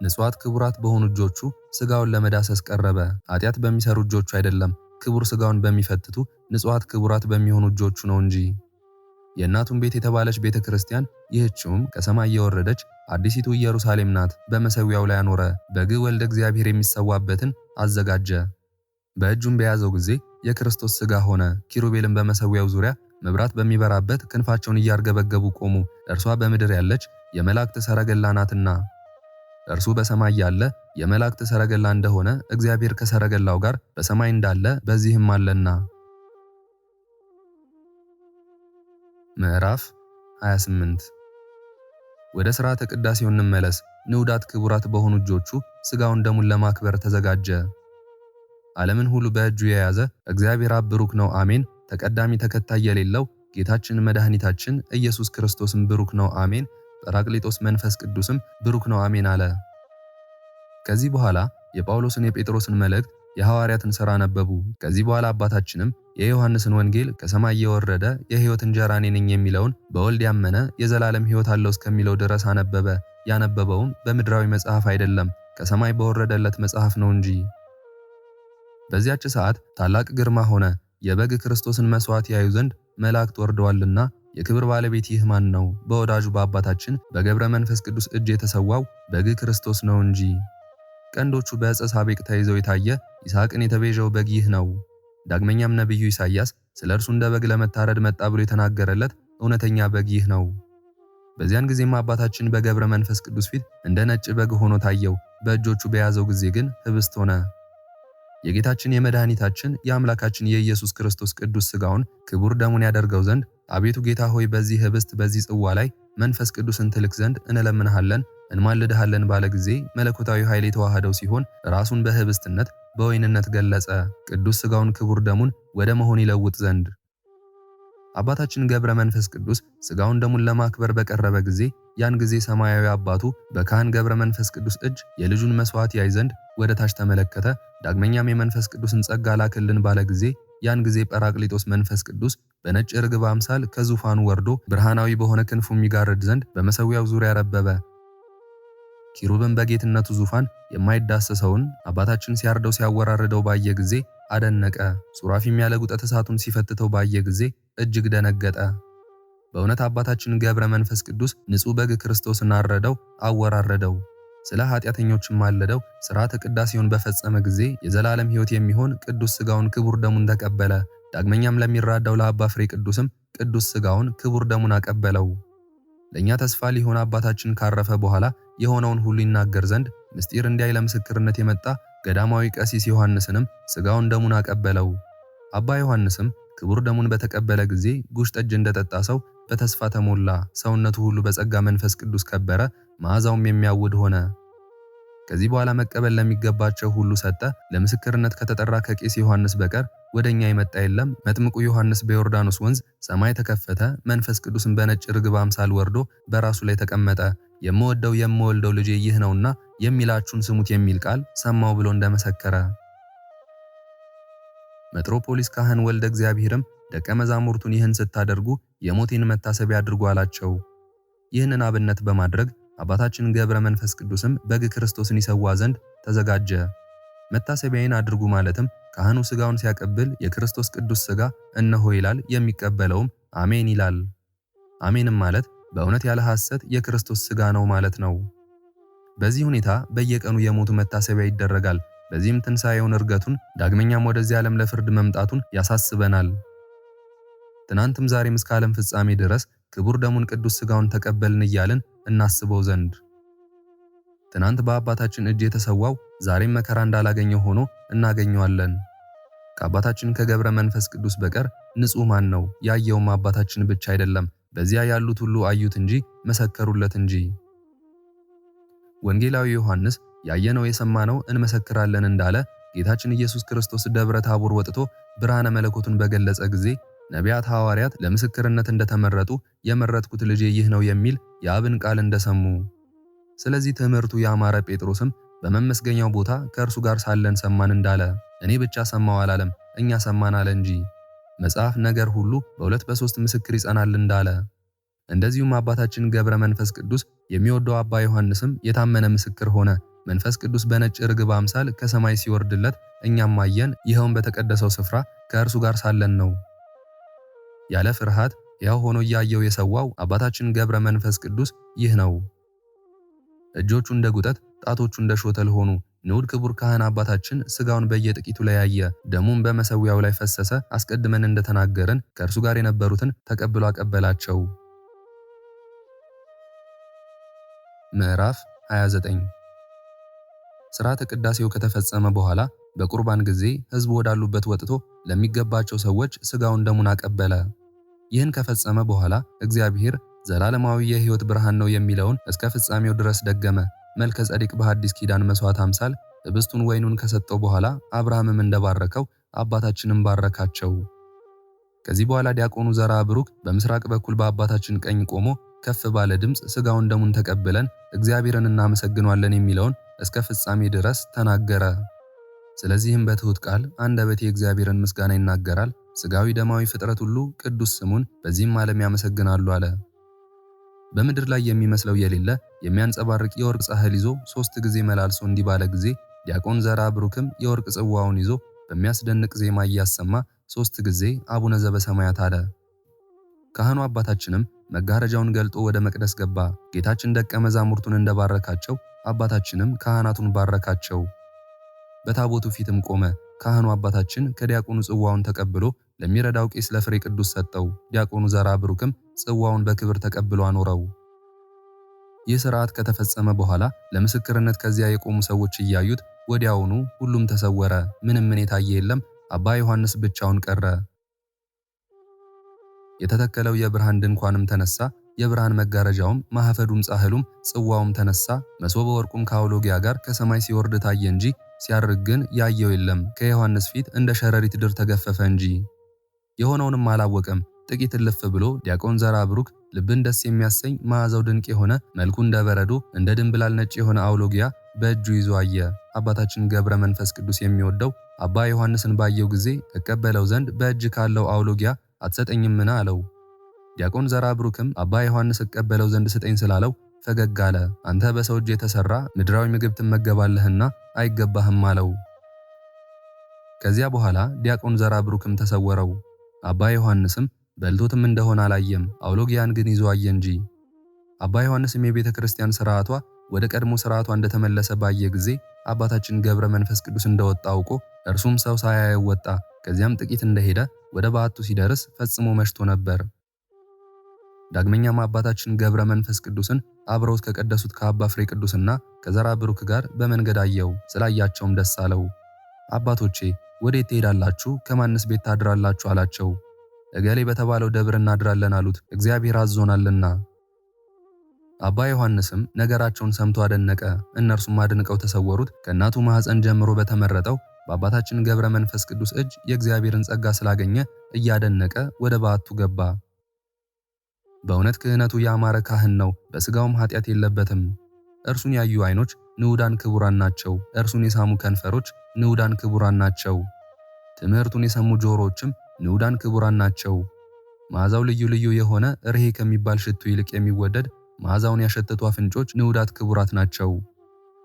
ንጹሐት ክቡራት በሆኑ እጆቹ ሥጋውን ለመዳሰስ ቀረበ። ኃጢአት በሚሰሩ እጆቹ አይደለም፣ ክቡር ሥጋውን በሚፈትቱ ንጹሐት ክቡራት በሚሆኑ እጆቹ ነው እንጂ። የእናቱን ቤት የተባለች ቤተ ክርስቲያን ይህችውም ከሰማይ የወረደች አዲሲቱ ኢየሩሳሌም ናት። በመሠዊያው ላይ አኖረ። በግ ወልደ እግዚአብሔር የሚሰዋበትን አዘጋጀ። በእጁም በያዘው ጊዜ የክርስቶስ ሥጋ ሆነ። ኪሩቤልን በመሠዊያው ዙሪያ መብራት በሚበራበት ክንፋቸውን እያርገበገቡ ቆሙ። እርሷ በምድር ያለች የመላእክት ሰረገላ ናትና፣ እርሱ በሰማይ ያለ የመላእክት ሰረገላ እንደሆነ እግዚአብሔር ከሰረገላው ጋር በሰማይ እንዳለ በዚህም አለና። ምዕራፍ 28 ወደ ሥርዓተ ቅዳሴው እንመለስ። ንዑዳት ክቡራት በሆኑ እጆቹ ሥጋውን ደሙን ለማክበር ተዘጋጀ። ዓለምን ሁሉ በእጁ የያዘ እግዚአብሔር አብ ብሩክ ነው፣ አሜን። ተቀዳሚ ተከታይ የሌለው ጌታችን መድኃኒታችን ኢየሱስ ክርስቶስም ብሩክ ነው፣ አሜን። ጰራቅሊጦስ መንፈስ ቅዱስም ብሩክ ነው፣ አሜን አለ። ከዚህ በኋላ የጳውሎስን የጴጥሮስን መልእክት የሐዋርያትን ሥራ ነበቡ። ከዚህ በኋላ አባታችንም የዮሐንስን ወንጌል ከሰማይ የወረደ የሕይወት እንጀራ እኔ ነኝ የሚለውን በወልድ ያመነ የዘላለም ሕይወት አለው እስከሚለው ድረስ አነበበ። ያነበበውም በምድራዊ መጽሐፍ አይደለም፣ ከሰማይ በወረደለት መጽሐፍ ነው እንጂ። በዚያች ሰዓት ታላቅ ግርማ ሆነ። የበግ ክርስቶስን መሥዋዕት ያዩ ዘንድ መላእክት ወርደዋልና የክብር ባለቤት ይህ ማን ነው? በወዳጁ በአባታችን በገብረ መንፈስ ቅዱስ እጅ የተሰዋው በግ ክርስቶስ ነው እንጂ። ቀንዶቹ በዕፀ ሳቤቅ ተይዘው የታየ ይስሐቅን የተቤዠው በግ ይህ ነው። ዳግመኛም ነቢዩ ኢሳይያስ ስለ እርሱ እንደ በግ ለመታረድ መጣ ብሎ የተናገረለት እውነተኛ በግ ይህ ነው። በዚያን ጊዜም አባታችን በገብረ መንፈስ ቅዱስ ፊት እንደ ነጭ በግ ሆኖ ታየው። በእጆቹ በያዘው ጊዜ ግን ኅብስት ሆነ። የጌታችን የመድኃኒታችን የአምላካችን የኢየሱስ ክርስቶስ ቅዱስ ሥጋውን ክቡር ደሙን ያደርገው ዘንድ አቤቱ ጌታ ሆይ በዚህ ኅብስት በዚህ ጽዋ ላይ መንፈስ ቅዱስን ትልክ ዘንድ እንለምንሃለን እንማልድሃለን ባለ ጊዜ መለኮታዊ ኃይል የተዋሃደው ሲሆን ራሱን በኅብስትነት በወይንነት ገለጸ። ቅዱስ ሥጋውን ክቡር ደሙን ወደ መሆን ይለውጥ ዘንድ አባታችን ገብረ መንፈስ ቅዱስ ሥጋውን ደሙን ለማክበር በቀረበ ጊዜ ያን ጊዜ ሰማያዊ አባቱ በካህን ገብረ መንፈስ ቅዱስ እጅ የልጁን መስዋዕት ያይ ዘንድ ወደ ታች ተመለከተ። ዳግመኛም የመንፈስ ቅዱስን ጸጋ ላክልን ባለ ጊዜ ያን ጊዜ ጰራቅሊጦስ መንፈስ ቅዱስ በነጭ ርግብ አምሳል ከዙፋኑ ወርዶ ብርሃናዊ በሆነ ክንፉ የሚጋርድ ዘንድ በመሠዊያው ዙሪያ ረበበ። ኪሩብን በጌትነቱ ዙፋን የማይዳሰሰውን አባታችን ሲያርደው ሲያወራርደው ባየ ጊዜ አደነቀ። ሱራፊም ያለ ጉጠት እሳቱን ሲፈትተው ባየ ጊዜ እጅግ ደነገጠ። በእውነት አባታችን ገብረ መንፈስ ቅዱስ ንጹሕ በግ ክርስቶስን አረደው፣ አወራረደው። ስለ ኃጢአተኞችም ማለደው። ሥርዓተ ቅዳሴውን በፈጸመ ጊዜ የዘላለም ሕይወት የሚሆን ቅዱስ ሥጋውን ክቡር ደሙን ተቀበለ። ዳግመኛም ለሚራዳው ለአባ ፍሬ ቅዱስም ቅዱስ ሥጋውን ክቡር ደሙን አቀበለው። ለእኛ ተስፋ ሊሆን አባታችን ካረፈ በኋላ የሆነውን ሁሉ ይናገር ዘንድ ምስጢር እንዲያይ ለምስክርነት የመጣ ገዳማዊ ቀሲስ ዮሐንስንም ሥጋውን ደሙን አቀበለው። አባ ዮሐንስም ክቡር ደሙን በተቀበለ ጊዜ ጉሽ ጠጅ እንደጠጣ ሰው በተስፋ ተሞላ። ሰውነቱ ሁሉ በጸጋ መንፈስ ቅዱስ ከበረ፣ መዓዛውም የሚያውድ ሆነ። ከዚህ በኋላ መቀበል ለሚገባቸው ሁሉ ሰጠ። ለምስክርነት ከተጠራ ከቄስ ዮሐንስ በቀር ወደኛ የመጣ የለም። መጥምቁ ዮሐንስ በዮርዳኖስ ወንዝ ሰማይ ተከፈተ፣ መንፈስ ቅዱስን በነጭ ርግብ አምሳል ወርዶ በራሱ ላይ ተቀመጠ። የምወልደው ልጄ ይህ ነውና የሚላችሁን ስሙት የሚል ቃል ሰማው ብሎ እንደመሰከረ። መጥሮፖሊስ ካህን ወልደ እግዚአብሔርም ደቀ መዛሙርቱን ይህን ስታደርጉ የሞቴን መታሰቢያ አድርጉ አላቸው። ይህንን አብነት በማድረግ አባታችን ገብረ መንፈስ ቅዱስም በግ ክርስቶስን ይሰዋ ዘንድ ተዘጋጀ። መታሰቢያዬን አድርጉ ማለትም ካህኑ ሥጋውን ሲያቀብል የክርስቶስ ቅዱስ ሥጋ እነሆ ይላል፣ የሚቀበለውም አሜን ይላል። አሜንም ማለት በእውነት ያለ ሐሰት የክርስቶስ ሥጋ ነው ማለት ነው። በዚህ ሁኔታ በየቀኑ የሞቱ መታሰቢያ ይደረጋል። በዚህም ትንሣኤውን፣ ዕርገቱን፣ ዳግመኛም ወደዚህ ዓለም ለፍርድ መምጣቱን ያሳስበናል። ትናንትም ዛሬም እስከ ዓለም ፍጻሜ ድረስ ክቡር ደሙን ቅዱስ ሥጋውን ተቀበልን እያልን እናስበው ዘንድ። ትናንት በአባታችን እጅ የተሰዋው ዛሬም መከራ እንዳላገኘው ሆኖ እናገኘዋለን። ከአባታችን ከገብረ መንፈስ ቅዱስ በቀር ንጹሕ ማን ነው? ያየውም አባታችን ብቻ አይደለም፣ በዚያ ያሉት ሁሉ አዩት እንጂ መሰከሩለት እንጂ። ወንጌላዊ ዮሐንስ ያየነው የሰማነው እንመሰክራለን እንዳለ ጌታችን ኢየሱስ ክርስቶስ ደብረ ታቦር ወጥቶ ብርሃነ መለኮቱን በገለጸ ጊዜ ነቢያት፣ ሐዋርያት ለምስክርነት እንደተመረጡ የመረጥኩት ልጄ ይህ ነው የሚል የአብን ቃል እንደሰሙ፣ ስለዚህ ትምህርቱ ያማረ ጴጥሮስም በመመስገኛው ቦታ ከእርሱ ጋር ሳለን ሰማን እንዳለ እኔ ብቻ ሰማው አላለም፣ እኛ ሰማን አለ እንጂ። መጽሐፍ ነገር ሁሉ በሁለት በሶስት ምስክር ይጸናል እንዳለ፣ እንደዚሁም አባታችን ገብረ መንፈስ ቅዱስ የሚወደው አባ ዮሐንስም የታመነ ምስክር ሆነ። መንፈስ ቅዱስ በነጭ ርግብ አምሳል ከሰማይ ሲወርድለት እኛም አየን፣ ይኸውም በተቀደሰው ስፍራ ከእርሱ ጋር ሳለን ነው። ያለ ፍርሃት ያው ሆኖ እያየው የሰዋው አባታችን ገብረ መንፈስ ቅዱስ ይህ ነው። እጆቹ እንደ ጉጠት ጣቶቹ እንደ ሾተል ሆኑ። ንዑድ ክቡር ካህን አባታችን ሥጋውን በየጥቂቱ ላይ ያየ፣ ደሙን በመሠዊያው ላይ ፈሰሰ። አስቀድመን እንደተናገርን ከእርሱ ጋር የነበሩትን ተቀብሎ አቀበላቸው። ምዕራፍ 29 ሥርዓተ ቅዳሴው ከተፈጸመ በኋላ በቁርባን ጊዜ ሕዝቡ ወዳሉበት ወጥቶ ለሚገባቸው ሰዎች ሥጋውን ደሙን አቀበለ። ይህን ከፈጸመ በኋላ እግዚአብሔር ዘላለማዊ የሕይወት ብርሃን ነው የሚለውን እስከ ፍጻሜው ድረስ ደገመ። መልከ ጸዲቅ በሐዲስ ኪዳን መሥዋዕት አምሳል ኅብስቱን ወይኑን ከሰጠው በኋላ አብርሃምም እንደባረከው አባታችንም ባረካቸው። ከዚህ በኋላ ዲያቆኑ ዘርአ ብሩክ በምስራቅ በኩል በአባታችን ቀኝ ቆሞ ከፍ ባለ ድምፅ ሥጋውን ደሙን ተቀብለን እግዚአብሔርን እናመሰግኗለን የሚለውን እስከ ፍጻሜ ድረስ ተናገረ። ስለዚህም በትሑት ቃል አንደበቴ እግዚአብሔርን ምስጋና ይናገራል፣ ሥጋዊ ደማዊ ፍጥረት ሁሉ ቅዱስ ስሙን በዚህም ዓለም ያመሰግናሉ አለ። በምድር ላይ የሚመስለው የሌለ የሚያንጸባርቅ የወርቅ ጻሕል ይዞ 3 ጊዜ መላልሶ እንዲህ ባለ ጊዜ ዲያቆን ዘርአ ብሩክም የወርቅ ጽዋውን ይዞ በሚያስደንቅ ዜማ እያሰማ 3 ጊዜ አቡነ ዘበሰማያት አለ። ካህኑ አባታችንም መጋረጃውን ገልጦ ወደ መቅደስ ገባ። ጌታችን ደቀ መዛሙርቱን እንደባረካቸው አባታችንም ካህናቱን ባረካቸው። በታቦቱ ፊትም ቆመ። ካህኑ አባታችን ከዲያቆኑ ጽዋውን ተቀብሎ ለሚረዳው ቄስ ለፍሬ ቅዱስ ሰጠው። ዲያቆኑ ዘርአ ብሩክም ጽዋውን በክብር ተቀብሎ አኖረው። ይህ ሥርዓት ከተፈጸመ በኋላ ለምስክርነት ከዚያ የቆሙ ሰዎች እያዩት ወዲያውኑ ሁሉም ተሰወረ። ምንም የታየ የለም። አባ ዮሐንስ ብቻውን ቀረ። የተተከለው የብርሃን ድንኳንም ተነሳ። የብርሃን መጋረጃውም ማኅፈዱም ጻሕሉም ጽዋውም ተነሳ። መሶበ ወርቁም ከአውሎጊያ ጋር ከሰማይ ሲወርድ ታየ እንጂ ሲያርግ ግን ያየው የለም። ከዮሐንስ ፊት እንደ ሸረሪት ድር ተገፈፈ እንጂ የሆነውንም አላወቀም። ጥቂት እልፍ ብሎ ዲያቆን ዘራብሩክ ልብን ደስ የሚያሰኝ መዓዛው ድንቅ የሆነ መልኩ እንደ በረዶ እንደ ድንብላል ነጭ የሆነ አውሎጊያ በእጁ ይዞ አየ። አባታችን ገብረ መንፈስ ቅዱስ የሚወደው አባ ዮሐንስን ባየው ጊዜ እቀበለው ዘንድ በእጅ ካለው አውሎጊያ አትሰጠኝምን አለው። ዲያቆን ዘራብሩክም አባ ዮሐንስ እቀበለው ዘንድ ስጠኝ ስላለው ፈገግ አለ። አንተ በሰው እጅ የተሰራ ምድራዊ ምግብ ትመገባለህና አይገባህም አለው። ከዚያ በኋላ ዲያቆን ዘራብሩክም ተሰወረው። አባ ዮሐንስም በልቶትም እንደሆነ አላየም፣ አውሎጊያን ግን ይዞ አየ እንጂ። አባ ዮሐንስም የቤተ ክርስቲያን ሥርዓቷ ወደ ቀድሞ ሥርዓቷ እንደተመለሰ ባየ ጊዜ አባታችን ገብረ መንፈስ ቅዱስ እንደወጣ አውቆ እርሱም ሰው ሳያየው ወጣ። ከዚያም ጥቂት እንደሄደ ወደ በዓቱ ሲደርስ ፈጽሞ መሽቶ ነበር። ዳግመኛም አባታችን ገብረ መንፈስ ቅዱስን አብረውት ከቀደሱት ከአባ ፍሬ ቅዱስና ከዘራብሩክ ጋር በመንገድ አየው። ስላያቸውም ደስ አለው። አባቶቼ ወዴት ትሄዳላችሁ? ከማንስ ቤት ታድራላችሁ? አላቸው። እገሌ በተባለው ደብር እናድራለን አሉት፣ እግዚአብሔር አዞናልና። አባ ዮሐንስም ነገራቸውን ሰምቶ አደነቀ። እነርሱም አድንቀው ተሰወሩት። ከእናቱ ማኅፀን ጀምሮ በተመረጠው በአባታችን ገብረ መንፈስ ቅዱስ እጅ የእግዚአብሔርን ጸጋ ስላገኘ እያደነቀ ወደ በዓቱ ገባ። በእውነት ክህነቱ ያማረ ካህን ነው፣ በሥጋውም ኃጢአት የለበትም። እርሱን ያዩ ዓይኖች ንዑዳን ክቡራን ናቸው። እርሱን የሳሙ ከንፈሮች ንዑዳን ክቡራን ናቸው። ትምህርቱን የሰሙ ጆሮዎችም ንዑዳን ክቡራን ናቸው። መዓዛው ልዩ ልዩ የሆነ ርሄ ከሚባል ሽቱ ይልቅ የሚወደድ መዓዛውን ያሸተቱ አፍንጮች ንዑዳት ክቡራት ናቸው።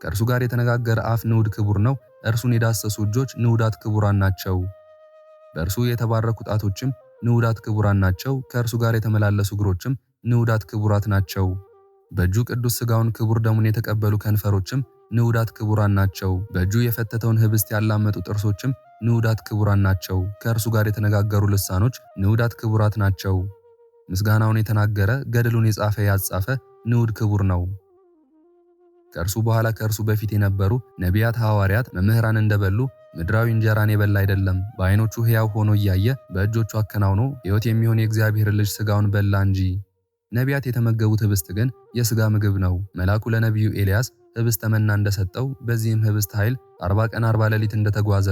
ከእርሱ ጋር የተነጋገረ አፍ ንዑድ ክቡር ነው። እርሱን የዳሰሱ እጆች ንዑዳት ክቡራን ናቸው። በእርሱ የተባረኩ ጣቶችም ንዑዳት ክቡራን ናቸው። ከእርሱ ጋር የተመላለሱ እግሮችም ንዑዳት ክቡራት ናቸው። በእጁ ቅዱስ ሥጋውን ክቡር ደሙን የተቀበሉ ከንፈሮችም ንዑዳት ክቡራን ናቸው። በእጁ የፈተተውን ህብስት ያላመጡ ጥርሶችም ንዑዳት ክቡራን ናቸው። ከእርሱ ጋር የተነጋገሩ ልሳኖች ንዑዳት ክቡራት ናቸው። ምስጋናውን የተናገረ ገድሉን የጻፈ ያጻፈ ንዑድ ክቡር ነው። ከእርሱ በኋላ ከእርሱ በፊት የነበሩ ነቢያት፣ ሐዋርያት፣ መምህራን እንደበሉ ምድራዊ እንጀራን የበላ አይደለም። በዓይኖቹ ሕያው ሆኖ እያየ በእጆቹ አከናውኖ ሕይወት የሚሆን የእግዚአብሔር ልጅ ሥጋውን በላ እንጂ። ነቢያት የተመገቡት ህብስት ግን የሥጋ ምግብ ነው። መልአኩ ለነቢዩ ኤልያስ ህብስተ መና እንደሰጠው በዚህም ህብስት ኃይል 40 ቀን 40 ሌሊት እንደተጓዘ፣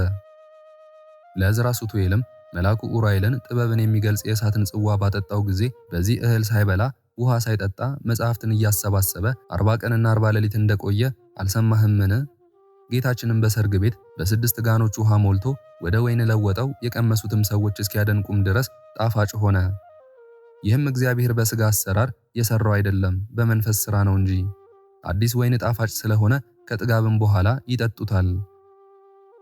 ለዕዝራ ሱቱኤልም መልአኩ ኡራኤልን ጥበብን የሚገልጽ የእሳትን ጽዋ ባጠጣው ጊዜ በዚህ እህል ሳይበላ ውሃ ሳይጠጣ መጻሕፍትን እያሰባሰበ 40 ቀንና 40 ሌሊት እንደቆየ አልሰማህምን? ጌታችንም በሰርግ ቤት በ6 ጋኖች ውሃ ሞልቶ ወደ ወይን ለወጠው። የቀመሱትም ሰዎች እስኪያደንቁም ድረስ ጣፋጭ ሆነ። ይህም እግዚአብሔር በሥጋ አሰራር የሰራው አይደለም፣ በመንፈስ ሥራ ነው እንጂ። አዲስ ወይን ጣፋጭ ስለሆነ ከጥጋብም በኋላ ይጠጡታል።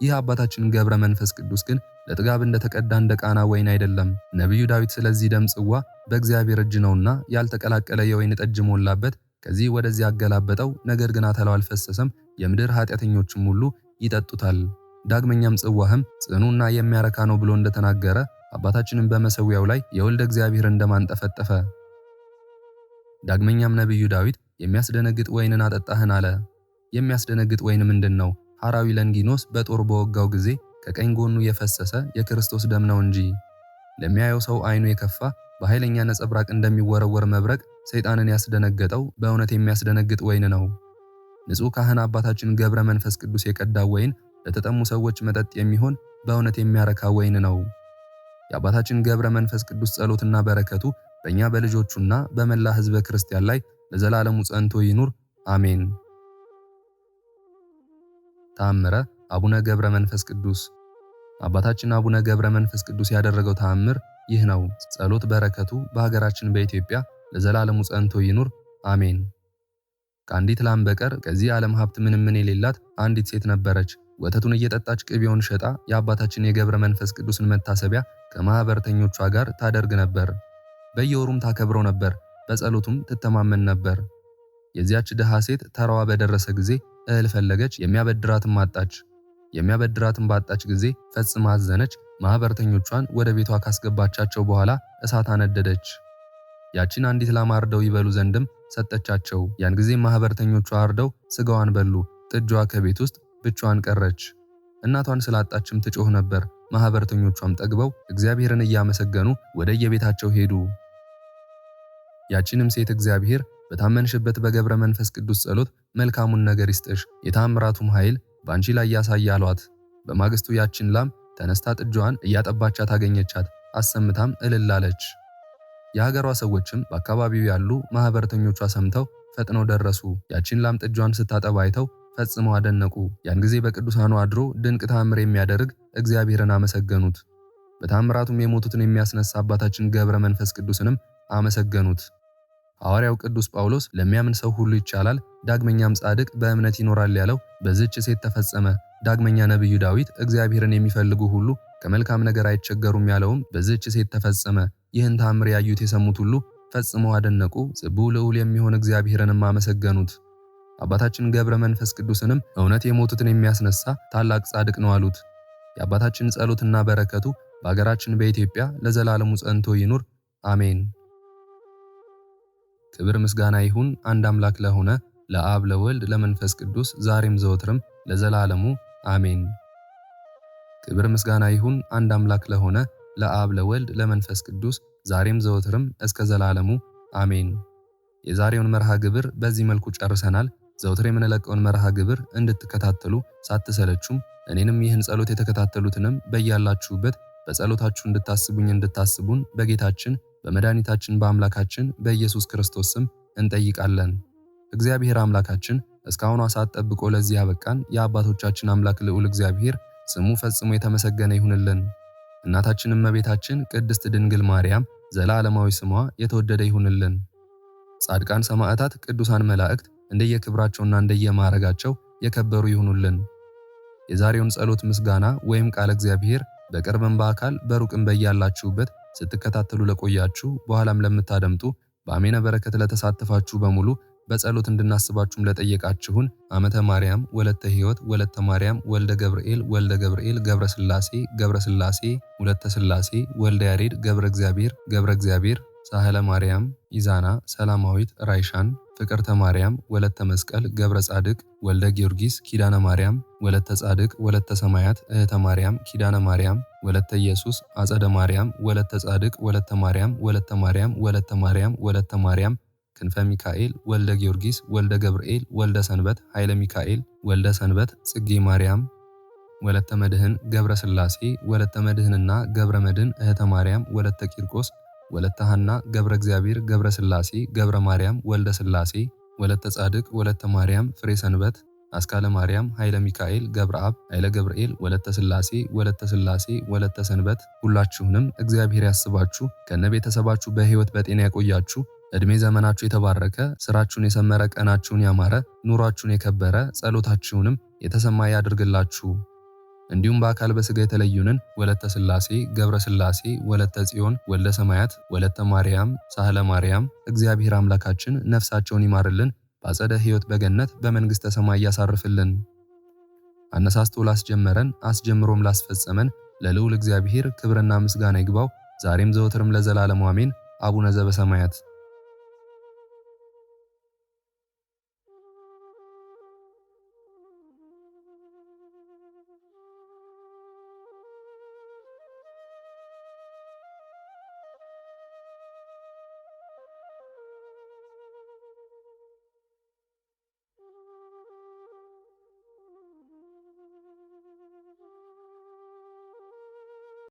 ይህ አባታችን ገብረ መንፈስ ቅዱስ ግን ለጥጋብ እንደተቀዳ እንደ ቃና ወይን አይደለም። ነቢዩ ዳዊት ስለዚህ ደም ጽዋ በእግዚአብሔር እጅ ነውና ያልተቀላቀለ የወይን ጠጅ ሞላበት፣ ከዚህ ወደዚህ ያገላበጠው፣ ነገር ግን አተላው አልፈሰሰም፣ የምድር ኃጢአተኞችም ሁሉ ይጠጡታል። ዳግመኛም ጽዋህም ጽኑና የሚያረካ ነው ብሎ እንደተናገረ አባታችንም በመሠዊያው ላይ የወልደ እግዚአብሔር እንደማንጠፈጠፈ። ዳግመኛም ነቢዩ ዳዊት የሚያስደነግጥ ወይንን አጠጣህን አለ። የሚያስደነግጥ ወይን ምንድን ነው? ሐራዊ ለንጊኖስ በጦር በወጋው ጊዜ ከቀኝ ጎኑ የፈሰሰ የክርስቶስ ደም ነው እንጂ። ለሚያየው ሰው ዓይኑ የከፋ በኃይለኛ ነጸብራቅ እንደሚወረወር መብረቅ ሰይጣንን ያስደነገጠው በእውነት የሚያስደነግጥ ወይን ነው። ንጹሕ ካህን አባታችን ገብረ መንፈስ ቅዱስ የቀዳው ወይን ለተጠሙ ሰዎች መጠጥ የሚሆን በእውነት የሚያረካ ወይን ነው። የአባታችን ገብረ መንፈስ ቅዱስ ጸሎትና በረከቱ በእኛ በልጆቹና በመላ ሕዝበ ክርስቲያን ላይ ለዘላለሙ ጸንቶ ይኑር፣ አሜን። ተአምረ አቡነ ገብረ መንፈስ ቅዱስ። አባታችን አቡነ ገብረ መንፈስ ቅዱስ ያደረገው ተአምር ይህ ነው። ጸሎት በረከቱ በሀገራችን በኢትዮጵያ ለዘላለሙ ጸንቶ ይኑር፣ አሜን። ከአንዲት ላም በቀር ከዚህ ዓለም ሀብት ምንም የሌላት አንዲት ሴት ነበረች። ወተቱን እየጠጣች ቅቤውን ሸጣ የአባታችን የገብረ መንፈስ ቅዱስን መታሰቢያ ከማኅበርተኞቿ ጋር ታደርግ ነበር። በየወሩም ታከብረው ነበር። በጸሎቱም ትተማመን ነበር። የዚያች ድሃ ሴት ተራዋ በደረሰ ጊዜ እህል ፈለገች፣ የሚያበድራትም አጣች። የሚያበድራትም ባጣች ጊዜ ፈጽማ አዘነች። ማኅበርተኞቿን ወደ ቤቷ ካስገባቻቸው በኋላ እሳት አነደደች። ያችን አንዲት ላም አርደው ይበሉ ዘንድም ሰጠቻቸው። ያን ጊዜ ማኅበርተኞቿ አርደው ሥጋዋን በሉ። ጥጃዋ ከቤት ውስጥ ብቻዋን ቀረች። እናቷን ስላጣችም ትጮህ ነበር። ማኅበርተኞቿም ጠግበው እግዚአብሔርን እያመሰገኑ ወደ የቤታቸው ሄዱ። ያችንም ሴት እግዚአብሔር በታመንሽበት በገብረ መንፈስ ቅዱስ ጸሎት መልካሙን ነገር ይስጥሽ፣ የተአምራቱም ኃይል በአንቺ ላይ ያሳይ አሏት። በማግስቱ ያችን ላም ተነስታ ጥጃዋን እያጠባቻት አገኘቻት። አሰምታም እልል አለች። የሀገሯ ሰዎችም በአካባቢው ያሉ ማህበረተኞቿ ሰምተው ፈጥነው ደረሱ። ያቺን ላም ጥጇን ስታጠባ አይተው ፈጽመው አደነቁ። ያን ጊዜ በቅዱሳኑ አድሮ ድንቅ ተአምር የሚያደርግ እግዚአብሔርን አመሰገኑት። በተአምራቱም የሞቱትን የሚያስነሳ አባታችን ገብረ መንፈስ ቅዱስንም አመሰገኑት። ሐዋርያው ቅዱስ ጳውሎስ ለሚያምን ሰው ሁሉ ይቻላል፣ ዳግመኛም ጻድቅ በእምነት ይኖራል ያለው በዚህች ሴት ተፈጸመ። ዳግመኛ ነቢዩ ዳዊት እግዚአብሔርን የሚፈልጉ ሁሉ ከመልካም ነገር አይቸገሩም ያለውም በዚህች ሴት ተፈጸመ። ይህን ተአምር ያዩት የሰሙት ሁሉ ፈጽመው አደነቁ፣ ጽቡዕ ልዑል የሚሆን እግዚአብሔርንም አመሰገኑት። አባታችን ገብረ መንፈስ ቅዱስንም እውነት የሞቱትን የሚያስነሳ ታላቅ ጻድቅ ነው አሉት። የአባታችን ጸሎትና በረከቱ በአገራችን በኢትዮጵያ ለዘላለሙ ጸንቶ ይኑር አሜን። ክብር ምስጋና ይሁን አንድ አምላክ ለሆነ ለአብ ለወልድ ለመንፈስ ቅዱስ ዛሬም ዘወትርም ለዘላለሙ አሜን። ክብር ምስጋና ይሁን አንድ አምላክ ለሆነ ለአብ ለወልድ ለመንፈስ ቅዱስ ዛሬም ዘወትርም እስከ ዘላለሙ አሜን። የዛሬውን መርሃ ግብር በዚህ መልኩ ጨርሰናል። ዘወትር የምንለቀውን መርሃ ግብር እንድትከታተሉ ሳትሰለቹም እኔንም ይህን ጸሎት የተከታተሉትንም በያላችሁበት በጸሎታችሁ እንድታስቡን በጌታችን በመድኃኒታችን በአምላካችን በኢየሱስ ክርስቶስ ስም እንጠይቃለን። እግዚአብሔር አምላካችን እስካሁኗ ሰዓት ጠብቆ ለዚህ ያበቃን የአባቶቻችን አምላክ ልዑል እግዚአብሔር ስሙ ፈጽሞ የተመሰገነ ይሁንልን። እናታችን እመቤታችን ቅድስት ድንግል ማርያም ዘላለማዊ ስሟ የተወደደ ይሁንልን። ጻድቃን ሰማዕታት፣ ቅዱሳን መላእክት እንደየክብራቸውና እንደየማዕረጋቸው የከበሩ ይሁኑልን። የዛሬውን ጸሎት ምስጋና ወይም ቃለ እግዚአብሔር በቅርብም በአካል በሩቅም በያላችሁበት ስትከታተሉ ለቆያችሁ በኋላም ለምታደምጡ በአሜነ በረከት ለተሳተፋችሁ በሙሉ በጸሎት እንድናስባችሁም ለጠየቃችሁን አመተ ማርያም ወለተ ሕይወት ወለተ ማርያም ወልደ ገብርኤል ገብረ ሥላሴ ወለተ ሥላሴ ወልደ ያሬድ ገብረ እግዚአብሔር ሳህለ ማርያም ኢዛና ሰላማዊት ራይሻን ፍቅርተ ማርያም ወለተ መስቀል ገብረ ጻድቅ ወልደ ጊዮርጊስ ኪዳነ ማርያም ወለተ ጻድቅ ወለተ ሰማያት እህተ ማርያም ኪዳነ ማርያም ወለተ ኢየሱስ አጸደ ማርያም ወለተ ጻድቅ ወለተ ማርያም ክንፈ ሚካኤል ወልደ ጊዮርጊስ ወልደ ገብርኤል ወልደ ሰንበት ኃይለ ሚካኤል ወልደ ሰንበት ጽጌ ማርያም ወለተ መድህን ገብረ ሥላሴ ወለተ መድህንና ገብረ መድህን እህተ ማርያም ወለተ ቂርቆስ ወለተ ሐና ገብረ እግዚአብሔር ገብረ ሥላሴ ገብረ ማርያም ወልደ ሥላሴ ወለተ ጻድቅ ወለተ ማርያም ፍሬ ሰንበት አስካለ ማርያም ኃይለ ሚካኤል ገብረ አብ ኃይለ ገብርኤል ወለተ ሥላሴ ወለተ ሰንበት ሁላችሁንም እግዚአብሔር ያስባችሁ ከነ ቤተሰባችሁ በሕይወት በጤና ያቆያችሁ። እድሜ ዘመናችሁ የተባረከ ስራችሁን የሰመረ ቀናችሁን ያማረ ኑሯችሁን የከበረ ጸሎታችሁንም የተሰማ ያድርግላችሁ። እንዲሁም በአካል በስጋ የተለዩንን ወለተ ሥላሴ ገብረ ሥላሴ ወለተ ጽዮን ወልደ ሰማያት ወለተ ማርያም ሳህለ ማርያም እግዚአብሔር አምላካችን ነፍሳቸውን ይማርልን፣ በአጸደ ሕይወት በገነት በመንግሥተ ሰማይ ያሳርፍልን። አነሳስቶ ላስጀመረን አስጀምሮም ላስፈጸመን ለልዑል እግዚአብሔር ክብርና ምስጋና ይግባው ዛሬም ዘወትርም ለዘላለሙ አሜን። አቡነ ዘበሰማያት